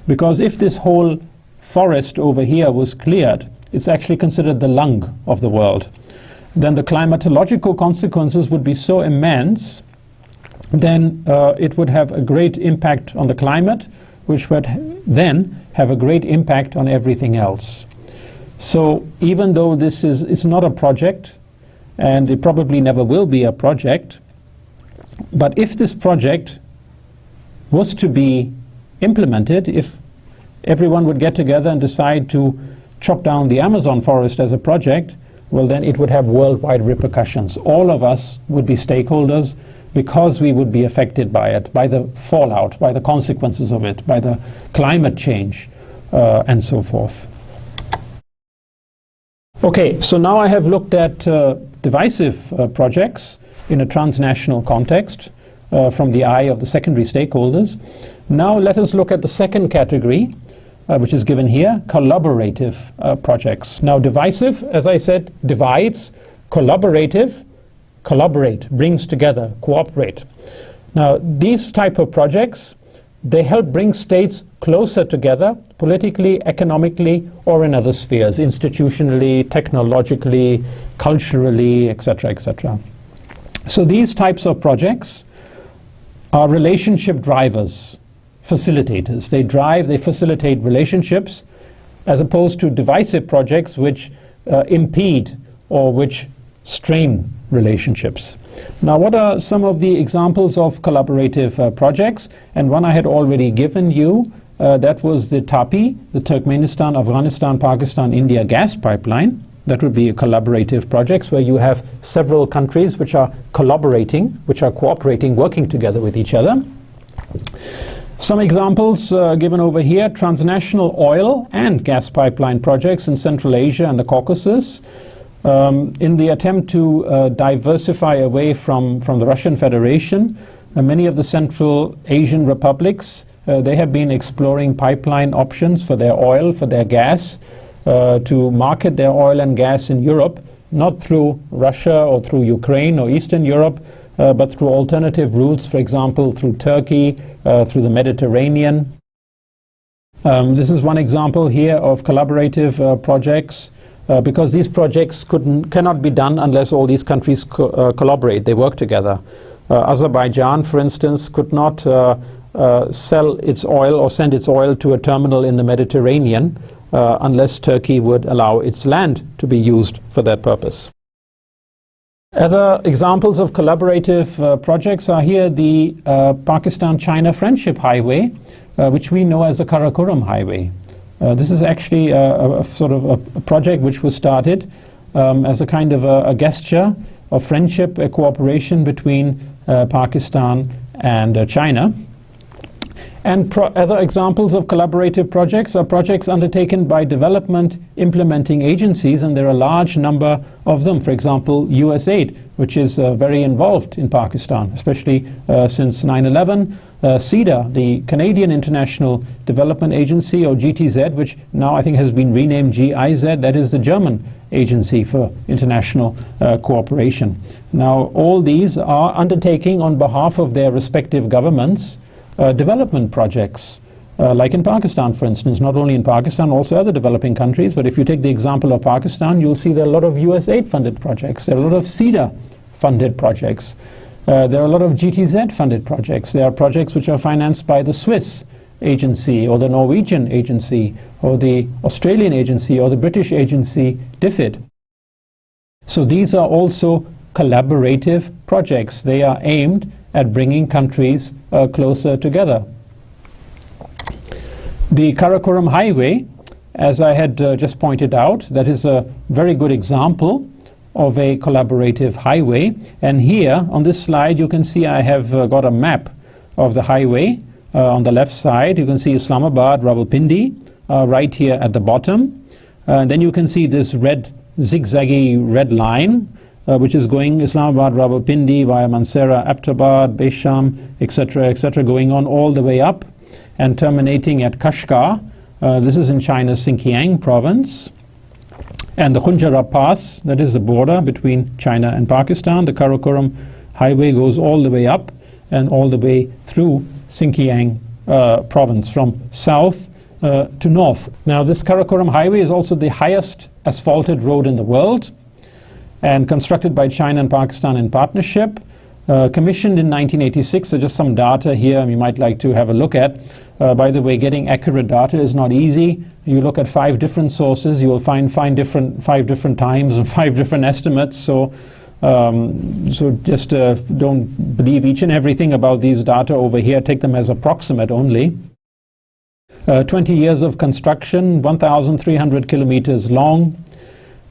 A: Because if this whole forest over here was cleared, it's actually considered the lung of the world. Then the climatological consequences would be so immense, then it would have a great impact on the climate, which would then have a great impact on everything else. So even though it's not a project, and it probably never will be a project, but if this project was to be implemented, if everyone would get together and decide to chop down the Amazon forest as a project, well, then it would have worldwide repercussions. All of us would be stakeholders because we would be affected by it, by the fallout, by the consequences of it, by the climate change, and so forth. Okay, so now I have looked at divisive projects in a transnational context from the eye of the secondary stakeholders. Now let us look at the second category, which is given here, collaborative projects. Now divisive, as I said, divides. Collaborative, collaborate, brings together, cooperate. Now these type of projects, they help bring states closer together, politically, economically, or in other spheres, institutionally, technologically, culturally, etc., etc. So these types of projects are relationship drivers, facilitators. They facilitate relationships, as opposed to divisive projects which impede or which strain relationships. Now, what are some of the examples of collaborative projects? And one I had already given you, that was the TAPI, the Turkmenistan, Afghanistan, Pakistan, India gas pipeline. That would be a collaborative projects where you have several countries which are collaborating, which are cooperating, working together with each other. Some examples given over here: transnational oil and gas pipeline projects in Central Asia and the Caucasus. In the attempt to diversify away from the Russian Federation, many of the Central Asian republics, they have been exploring pipeline options for their oil, for their gas, to market their oil and gas in Europe, not through Russia or through Ukraine or Eastern Europe, but through alternative routes, for example, through Turkey, through the Mediterranean. This is one example here of collaborative projects, because these projects cannot be done unless all these countries collaborate, they work together. Azerbaijan, for instance, could not sell its oil or send its oil to a terminal in the Mediterranean unless Turkey would allow its land to be used for that purpose. Other examples of collaborative projects are here the Pakistan-China Friendship Highway, which we know as the Karakoram Highway. This is actually a sort of a project which was started as a kind of a gesture of friendship, a cooperation between Pakistan and China. And other examples of collaborative projects are projects undertaken by development implementing agencies, and there are a large number of them. For example, USAID, which is very involved in Pakistan, especially since 9/11. CIDA, the Canadian International Development Agency, or GTZ, which now I think has been renamed GIZ, that is the German Agency for International Cooperation. Now, all these are undertaking on behalf of their respective governments development projects like in Pakistan, for instance. Not only in Pakistan, also other developing countries. But if you take the example of Pakistan, you'll see there are a lot of USAID-funded projects. There are a lot of CEDA-funded projects. There are a lot of GTZ-funded projects. There are projects which are financed by the Swiss agency, or the Norwegian agency, or the Australian agency, or the British agency, DFID. So these are also collaborative projects. They are aimed at bringing countries closer together. The Karakoram Highway, as I had just pointed out, that is a very good example of a collaborative highway. And here on this slide you can see I have got a map of the highway. On the left side you can see Islamabad, Rawalpindi, right here at the bottom. Then you can see this red zigzaggy red line which is going Islamabad, Rawalpindi via Mansehra, Abbottabad, Besham, etc., going on all the way up and terminating at Kashgar. This is in China's Xinjiang province. And the Khunjara Pass, that is the border between China and Pakistan. The Karakoram Highway goes all the way up and all the way through Xinjiang province from south to north. Now this Karakoram Highway is also the highest asphalted road in the world, and constructed by China and Pakistan in partnership. Commissioned in 1986, so just some data here you might like to have a look at. By the way, getting accurate data is not easy. You look at 5 different sources, you will find 5 different times and 5 different estimates. So just don't believe each and everything about these data over here. Take them as approximate only. 20 years of construction, 1,300 kilometers long,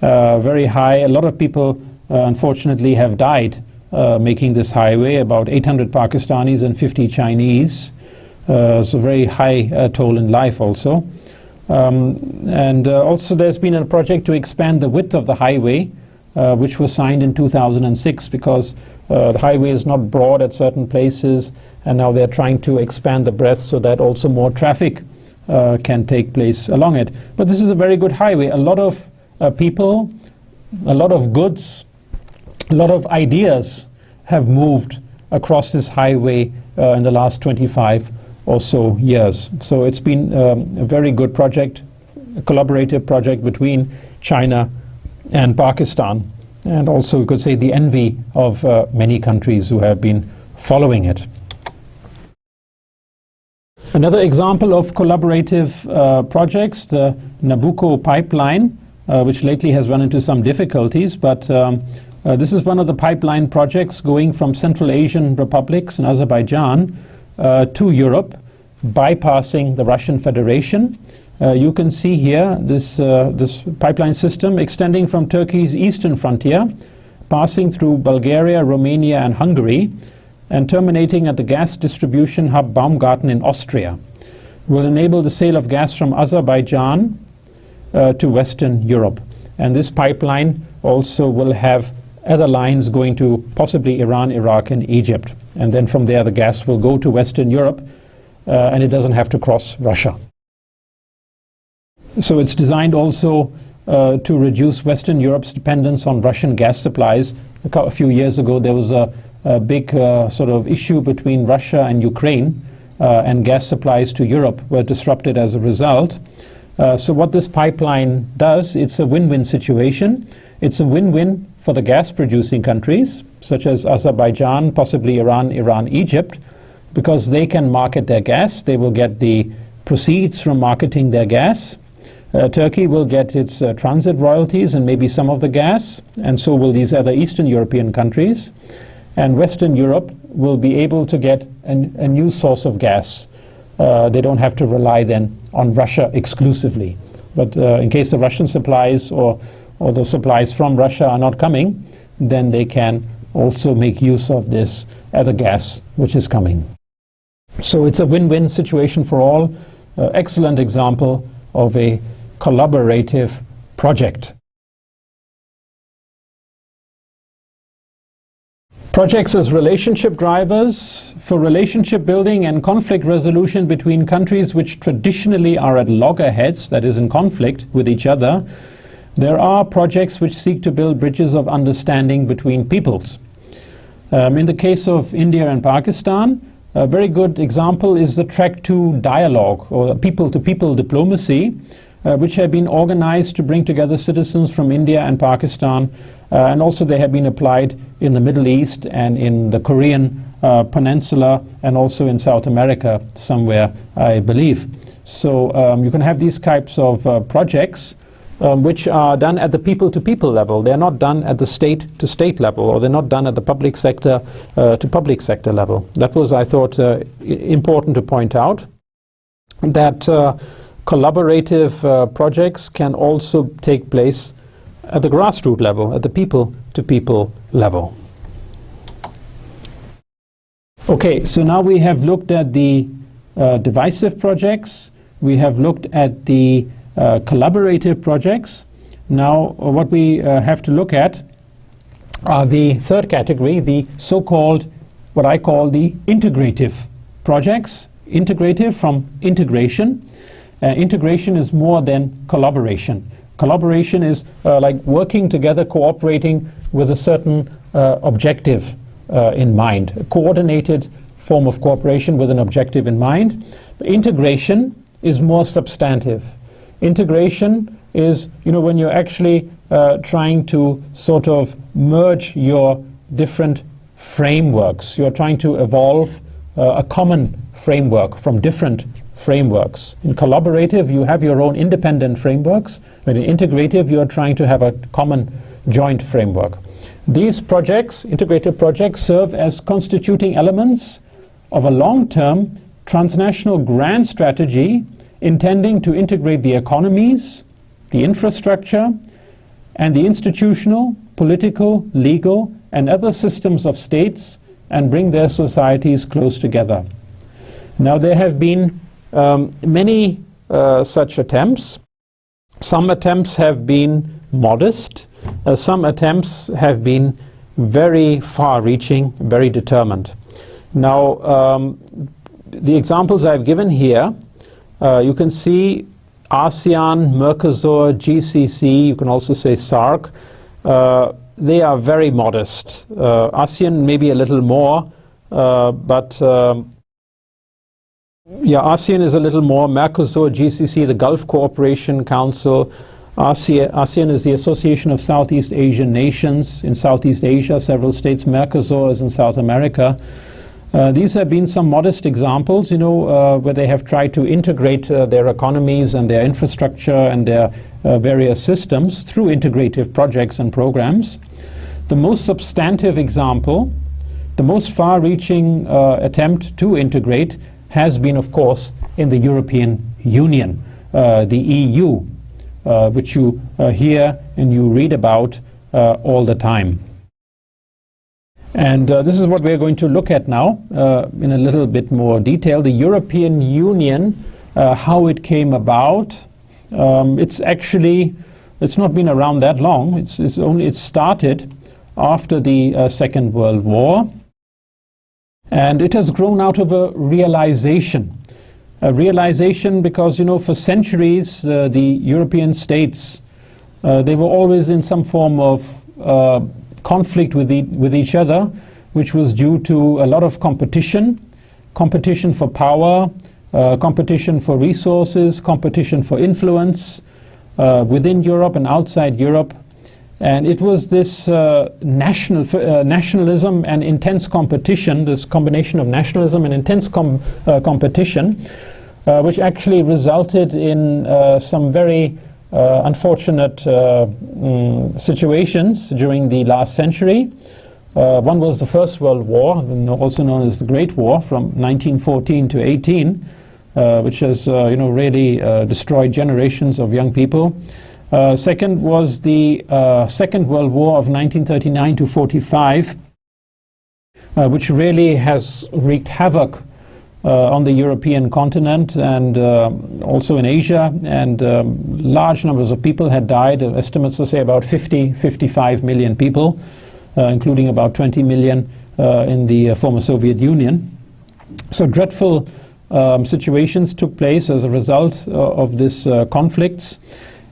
A: very high. A lot of people unfortunately have died making this highway, about 800 Pakistanis and 50 Chinese. So very high toll in life also. And also there's been a project to expand the width of the highway, which was signed in 2006, because the highway is not broad at certain places, and now they're trying to expand the breadth so that also more traffic can take place along it. But this is a very good highway. A lot of people, a lot of goods, a lot of ideas have moved across this highway in the last 25 or so years. So it's been a very good project, a collaborative project between China and Pakistan, and also you could say the envy of many countries who have been following it. Another example of collaborative projects, the Nabucco pipeline, which lately has run into some difficulties, but this is one of the pipeline projects going from Central Asian republics and Azerbaijan to Europe, bypassing the Russian Federation. You can see here this pipeline system extending from Turkey's eastern frontier, passing through Bulgaria, Romania and Hungary, and terminating at the gas distribution hub Baumgarten in Austria. Will enable the sale of gas from Azerbaijan to Western Europe. And this pipeline also will have other lines going to possibly Iran, Iraq and Egypt. And then from there the gas will go to Western Europe and it doesn't have to cross Russia. So it's designed also to reduce Western Europe's dependence on Russian gas supplies. A few years ago there was a big sort of issue between Russia and Ukraine, and gas supplies to Europe were disrupted as a result. So what this pipeline does, it's a win-win situation. It's a win-win for the gas-producing countries, such as Azerbaijan, possibly Iran, Egypt, because they can market their gas. They will get the proceeds from marketing their gas. Turkey will get its transit royalties and maybe some of the gas, and so will these other Eastern European countries. And Western Europe will be able to get a new source of gas. They don't have to rely then on Russia exclusively. But in case the Russian supplies or the supplies from Russia are not coming, then they can also make use of this other gas which is coming. So it's a win-win situation for all. Excellent example of a collaborative project. Projects as relationship drivers for relationship building and conflict resolution between countries which traditionally are at loggerheads, that is in conflict with each other. There are projects which seek to build bridges of understanding between peoples. In the case of India and Pakistan, A very good example is the Track 2 dialogue, or people-to-people diplomacy, which have been organized to bring together citizens from India and Pakistan, and also they have been applied in the Middle East and in the Korean Peninsula, and also in South America somewhere, I believe. So you can have these types of projects which are done at the people-to-people level. They're not done at the state-to-state level, or they're not done at the public sector to public sector level. That was, I thought, important to point out, that collaborative projects can also take place at the grassroots level, at the people-to-people level. Okay, so now we have looked at the divisive projects, we have looked at the collaborative projects. Now what we have to look at are the third category, the so-called, what I call the integrative projects. Integrative from integration. Integration is more than collaboration. Collaboration is like working together, cooperating with a certain objective in mind, a coordinated form of cooperation with an objective in mind. Integration is more substantive. Integration is, when you're actually trying to sort of merge your different frameworks. You're trying to evolve a common framework from different frameworks. In collaborative, you have your own independent frameworks, but in integrative, you're trying to have a common joint framework. These projects, integrative projects, serve as constituting elements of a long-term transnational grand strategy intending to integrate the economies, the infrastructure, and the institutional, political, legal, and other systems of states, and bring their societies close together. Now, there have been many such attempts. Some attempts have been modest. Some attempts have been very far-reaching, very determined. Now, the examples I've given here, you can see ASEAN, Mercosur, GCC, you can also say SAARC. They are very modest. ASEAN maybe a little more, but yeah, ASEAN is a little more. Mercosur, GCC, the Gulf Cooperation Council. ASEAN is the Association of Southeast Asian Nations. In Southeast Asia, several states. Mercosur is in South America. These have been some modest examples, where they have tried to integrate their economies and their infrastructure and their various systems through integrative projects and programs. The most substantive example, the most far-reaching attempt to integrate has been, of course, in the European Union, the EU, which you hear and you read about all the time. And this is what we're going to look at now in a little bit more detail. The European Union, how it came about. It's not been around that long. It started after the Second World War. And it has grown out of a realization. A realization because, for centuries, the European states, they were always in some form of conflict with each other, which was due to a lot of competition for power, competition for resources, competition for influence within Europe and outside Europe. And it was this nationalism and intense competition, this combination of nationalism and intense competition, which actually resulted in some very unfortunate situations during the last century. One was the First World War, also known as the Great War, from 1914 to 18, which has really destroyed generations of young people. Second was the Second World War of 1939 to 45, which really has wreaked havoc on the European continent and also in Asia, and large numbers of people had died. Estimates to say about 55 million people, including about 20 million in the former Soviet Union. So dreadful situations took place as a result of this conflicts.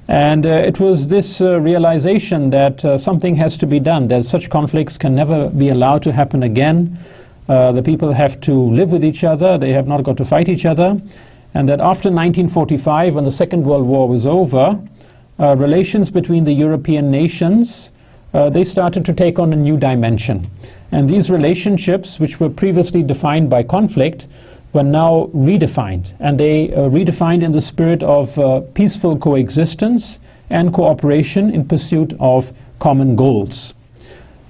A: And it was this realization that something has to be done, that such conflicts can never be allowed to happen again. The people have to live with each other. They have not got to fight each other. And that after 1945, when the Second World War was over, relations between the European nations, they started to take on a new dimension. And these relationships, which were previously defined by conflict, were now redefined. And they redefined in the spirit of peaceful coexistence and cooperation in pursuit of common goals.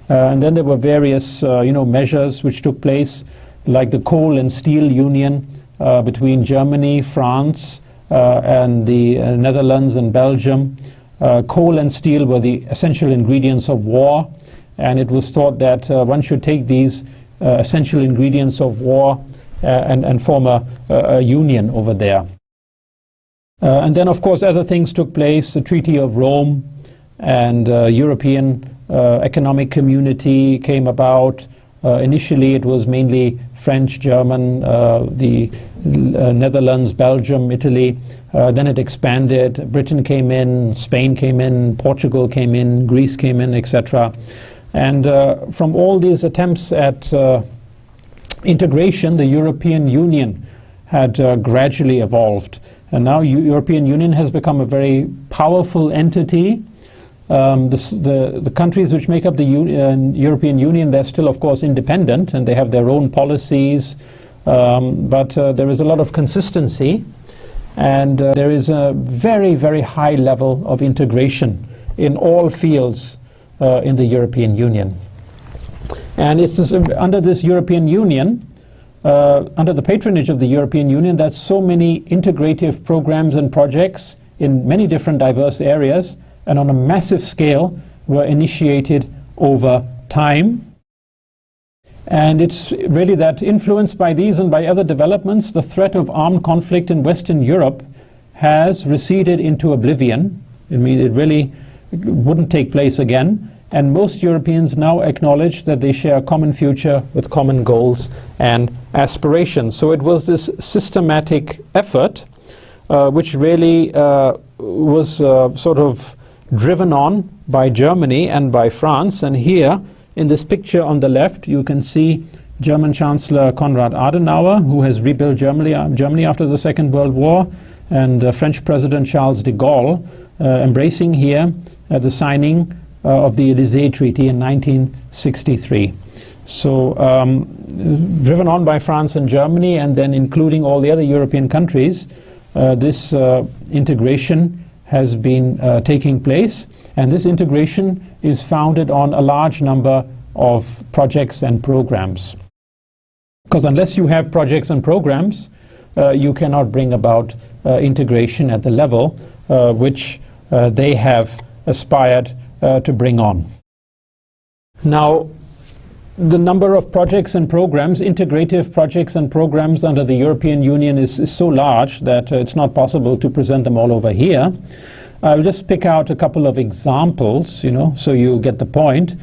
A: And then there were various measures which took place, like the coal and steel union between Germany, France, and the Netherlands and Belgium. Coal and steel were the essential ingredients of war, and it was thought that one should take these essential ingredients of war and form a union over there. And then, of course, other things took place. The Treaty of Rome and European Economic Community came about. Initially, it was mainly French, German, the Netherlands, Belgium, Italy. Then it expanded. Britain came in, Spain came in, Portugal came in, Greece came in, etc. And from all these attempts at integration, the European Union had gradually evolved. And now European Union has become a very powerful entity. The countries which make up the European Union, they're still, of course, independent, and they have their own policies, but there is a lot of consistency, and there is a very, very high level of integration in all fields in the European Union. And it's under this European Union, under the patronage of the European Union, that so many integrative programs and projects in many different diverse areas and on a massive scale were initiated over time. And it's really that, influenced by these and by other developments, the threat of armed conflict in Western Europe has receded into oblivion. I mean, it really wouldn't take place again. And most Europeans now acknowledge that they share a common future with common goals and aspirations. So it was this systematic effort which really was sort of driven on by Germany and by France. And here, in this picture on the left, you can see German Chancellor Konrad Adenauer, who has rebuilt Germany after the Second World War, and French President Charles de Gaulle embracing here the signing of the Élysée Treaty in 1963. So driven on by France and Germany, and then including all the other European countries, this integration has been taking place, and this integration is founded on a large number of projects and programs. Because unless you have projects and programs, you cannot bring about integration at the level which they have aspired to bring on. Now, the number of projects and programs, integrative projects and programs under the European Union is so large that it's not possible to present them all over here. I'll just pick out a couple of examples, so you get the point.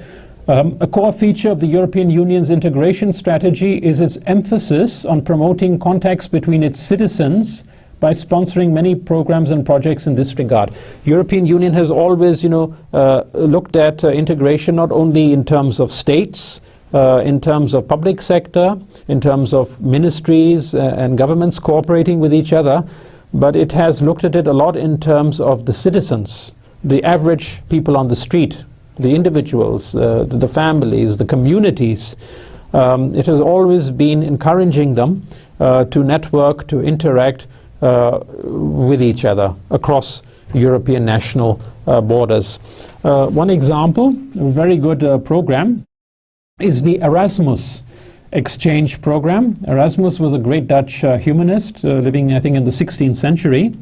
A: A core feature of the European Union's integration strategy is its emphasis on promoting contacts between its citizens by sponsoring many programs and projects in this regard. European Union has always, looked at integration not only in terms of states, in terms of public sector, in terms of ministries and governments cooperating with each other, but it has looked at it a lot in terms of the citizens, the average people on the street, the individuals, the families, the communities. It has always been encouraging them to network, to interact with each other across European national borders. One example, a very good program, is the Erasmus exchange program. Erasmus was a great Dutch humanist living, I think, in the 16th century.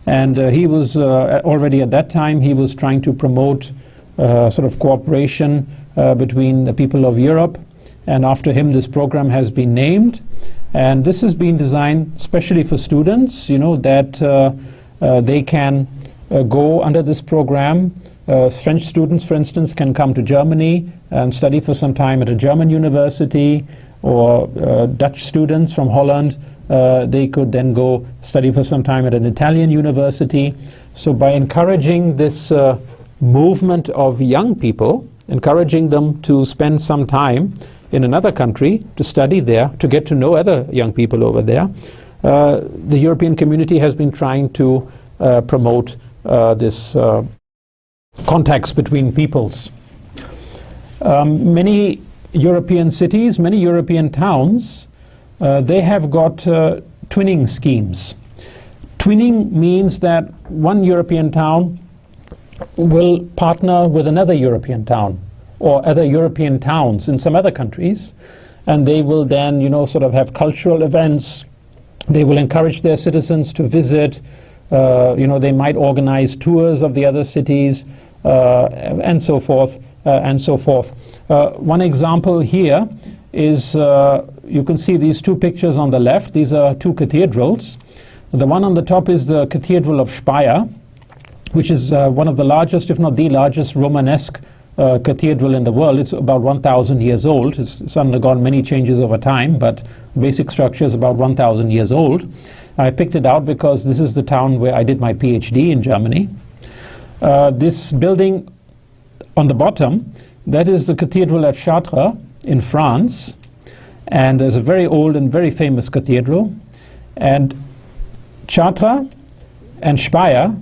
A: And he was already at that time, he was trying to promote sort of cooperation between the people of Europe. And after him, this program has been named. And this has been designed especially for students, that they can go under this program. French students, for instance, can come to Germany and study for some time at a German university, or Dutch students from Holland, they could then go study for some time at an Italian university. So by encouraging this movement of young people, encouraging them to spend some time in another country to study there, to get to know other young people over there, the European community has been trying to promote this contacts between peoples. Many European cities, many European towns, they have got twinning schemes. Twinning means that one European town will partner with another European town or other European towns in some other countries, and they will then, you know, sort of have cultural events. They will encourage their citizens to visit. You know, they might organize tours of the other cities, and so forth, and so forth. One example here is, you can see these two pictures on the left. These are two cathedrals. The one on the top is the Cathedral of Speyer, which is one of the largest, if not the largest, Romanesque cathedral in the world. It's about 1,000 years old. It's undergone many changes over time, but basic structure is about 1,000 years old. I picked it out because this is the town where I did my PhD in Germany. This building on the bottom, that is the cathedral at Chartres in France, and there's a very old and very famous cathedral. And Chartres and Speyer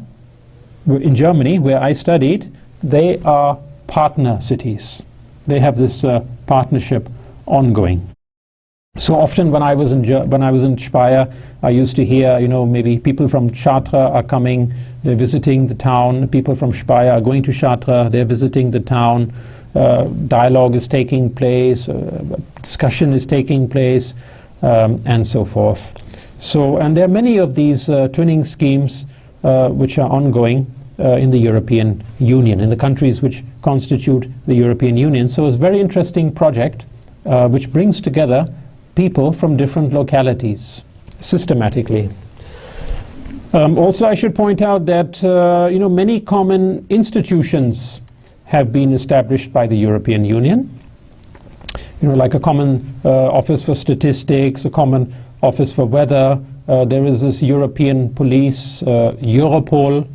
A: in Germany, where I studied, they are partner cities. They have this partnership ongoing. So often when I was in Speyer, I used to hear, you know, maybe people from Chartres are coming, they're visiting the town. People from Speyer are going to Chartres, they're visiting the town. Dialogue is taking place, discussion is taking place, and so forth. So, and there are many of these twinning schemes which are ongoing in the European Union, in the countries which constitute the European Union. So it's a very interesting project which brings together people from different localities systematically. Also, I should point out that you know, many common institutions have been established by the European Union. You know, like a common office for statistics, a common office for weather. There is this European police, Europol,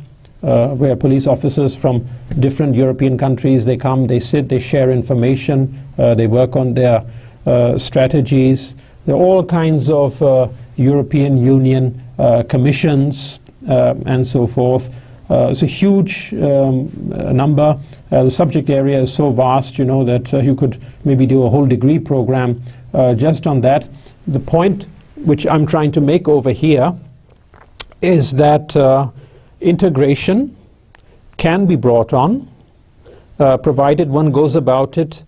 A: where police officers from different European countries, they come, they sit, they share information, they work on their strategies. There are all kinds of European Union commissions and so forth. It's a huge number. The subject area is so vast, you know, that you could maybe do a whole degree program just on that. The point which I'm trying to make over here is that integration can be brought on, provided one goes about it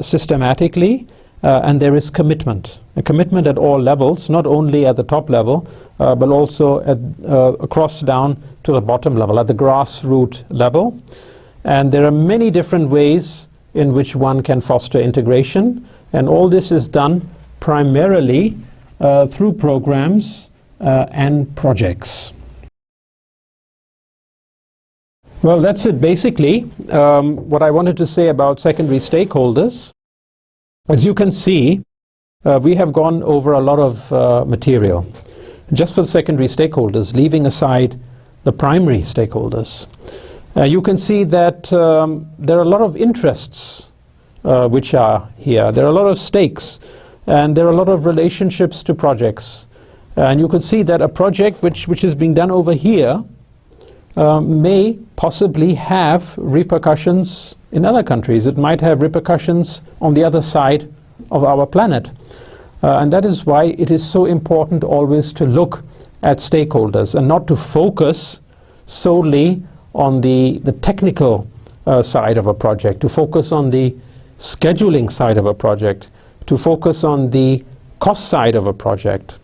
A: systematically, and there is commitment. A commitment at all levels, not only at the top level, but also at, across down to the bottom level, at the grassroots level. And there are many different ways in which one can foster integration, and all this is done primarily through programs and projects. Well, that's it basically. What I wanted to say about secondary stakeholders. As you can see, we have gone over a lot of material just for the secondary stakeholders, leaving aside the primary stakeholders. You can see that there are a lot of interests which are here. There are a lot of stakes, and there are a lot of relationships to projects. And you can see that a project which is being done over here may possibly have repercussions in other countries. It might have repercussions on the other side of our planet. And that is why it is so important always to look at stakeholders and not to focus solely on the technical side of a project, to focus on the scheduling side of a project, to focus on the cost side of a project,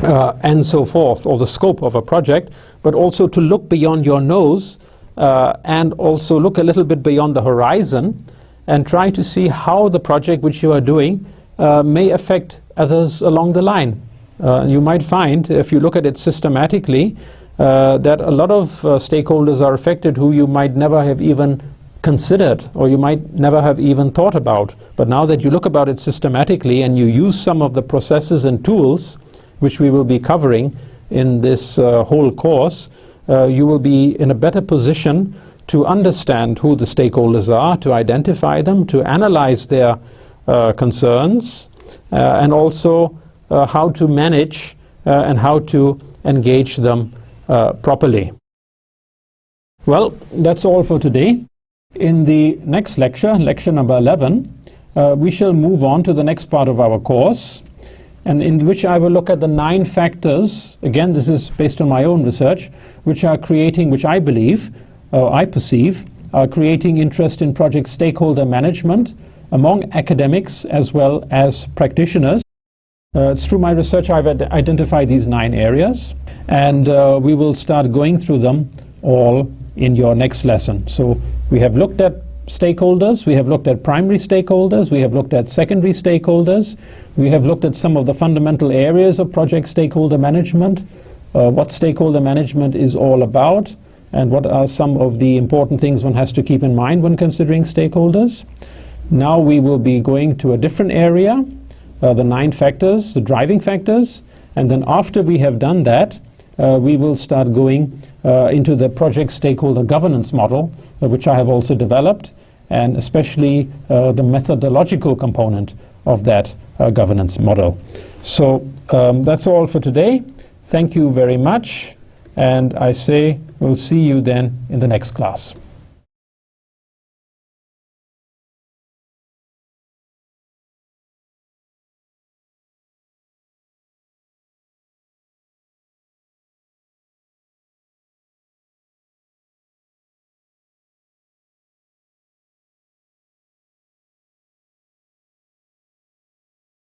A: and so forth, or the scope of a project, but also to look beyond your nose and also look a little bit beyond the horizon and try to see how the project which you are doing may affect others along the line. You might find, if you look at it systematically, that a lot of stakeholders are affected who you might never have even considered, or you might never have even thought about. But now that you look about it systematically and you use some of the processes and tools which we will be covering in this whole course, you will be in a better position to understand who the stakeholders are, to identify them, to analyze their concerns, and also how to manage and how to engage them properly. Well, that's all for today. In the next lecture, lecture number 11, we shall move on to the next part of our course, and in which I will look at the 9 factors, again this is based on my own research, which are creating, which I believe, I perceive, are creating interest in project stakeholder management among academics as well as practitioners. It's through my research I've identified these 9 areas, and we will start going through them all in your next lesson. So we have looked at stakeholders, we have looked at primary stakeholders, we have looked at secondary stakeholders, we have looked at some of the fundamental areas of project stakeholder management, what stakeholder management is all about, and what are some of the important things one has to keep in mind when considering stakeholders. Now we will be going to a different area, the 9 factors, the driving factors, and then after we have done that, we will start going into the project stakeholder governance model, which I have also developed, and especially the methodological component of that governance model. So that's all for today. Thank you very much, and I say we'll see you then in the next class.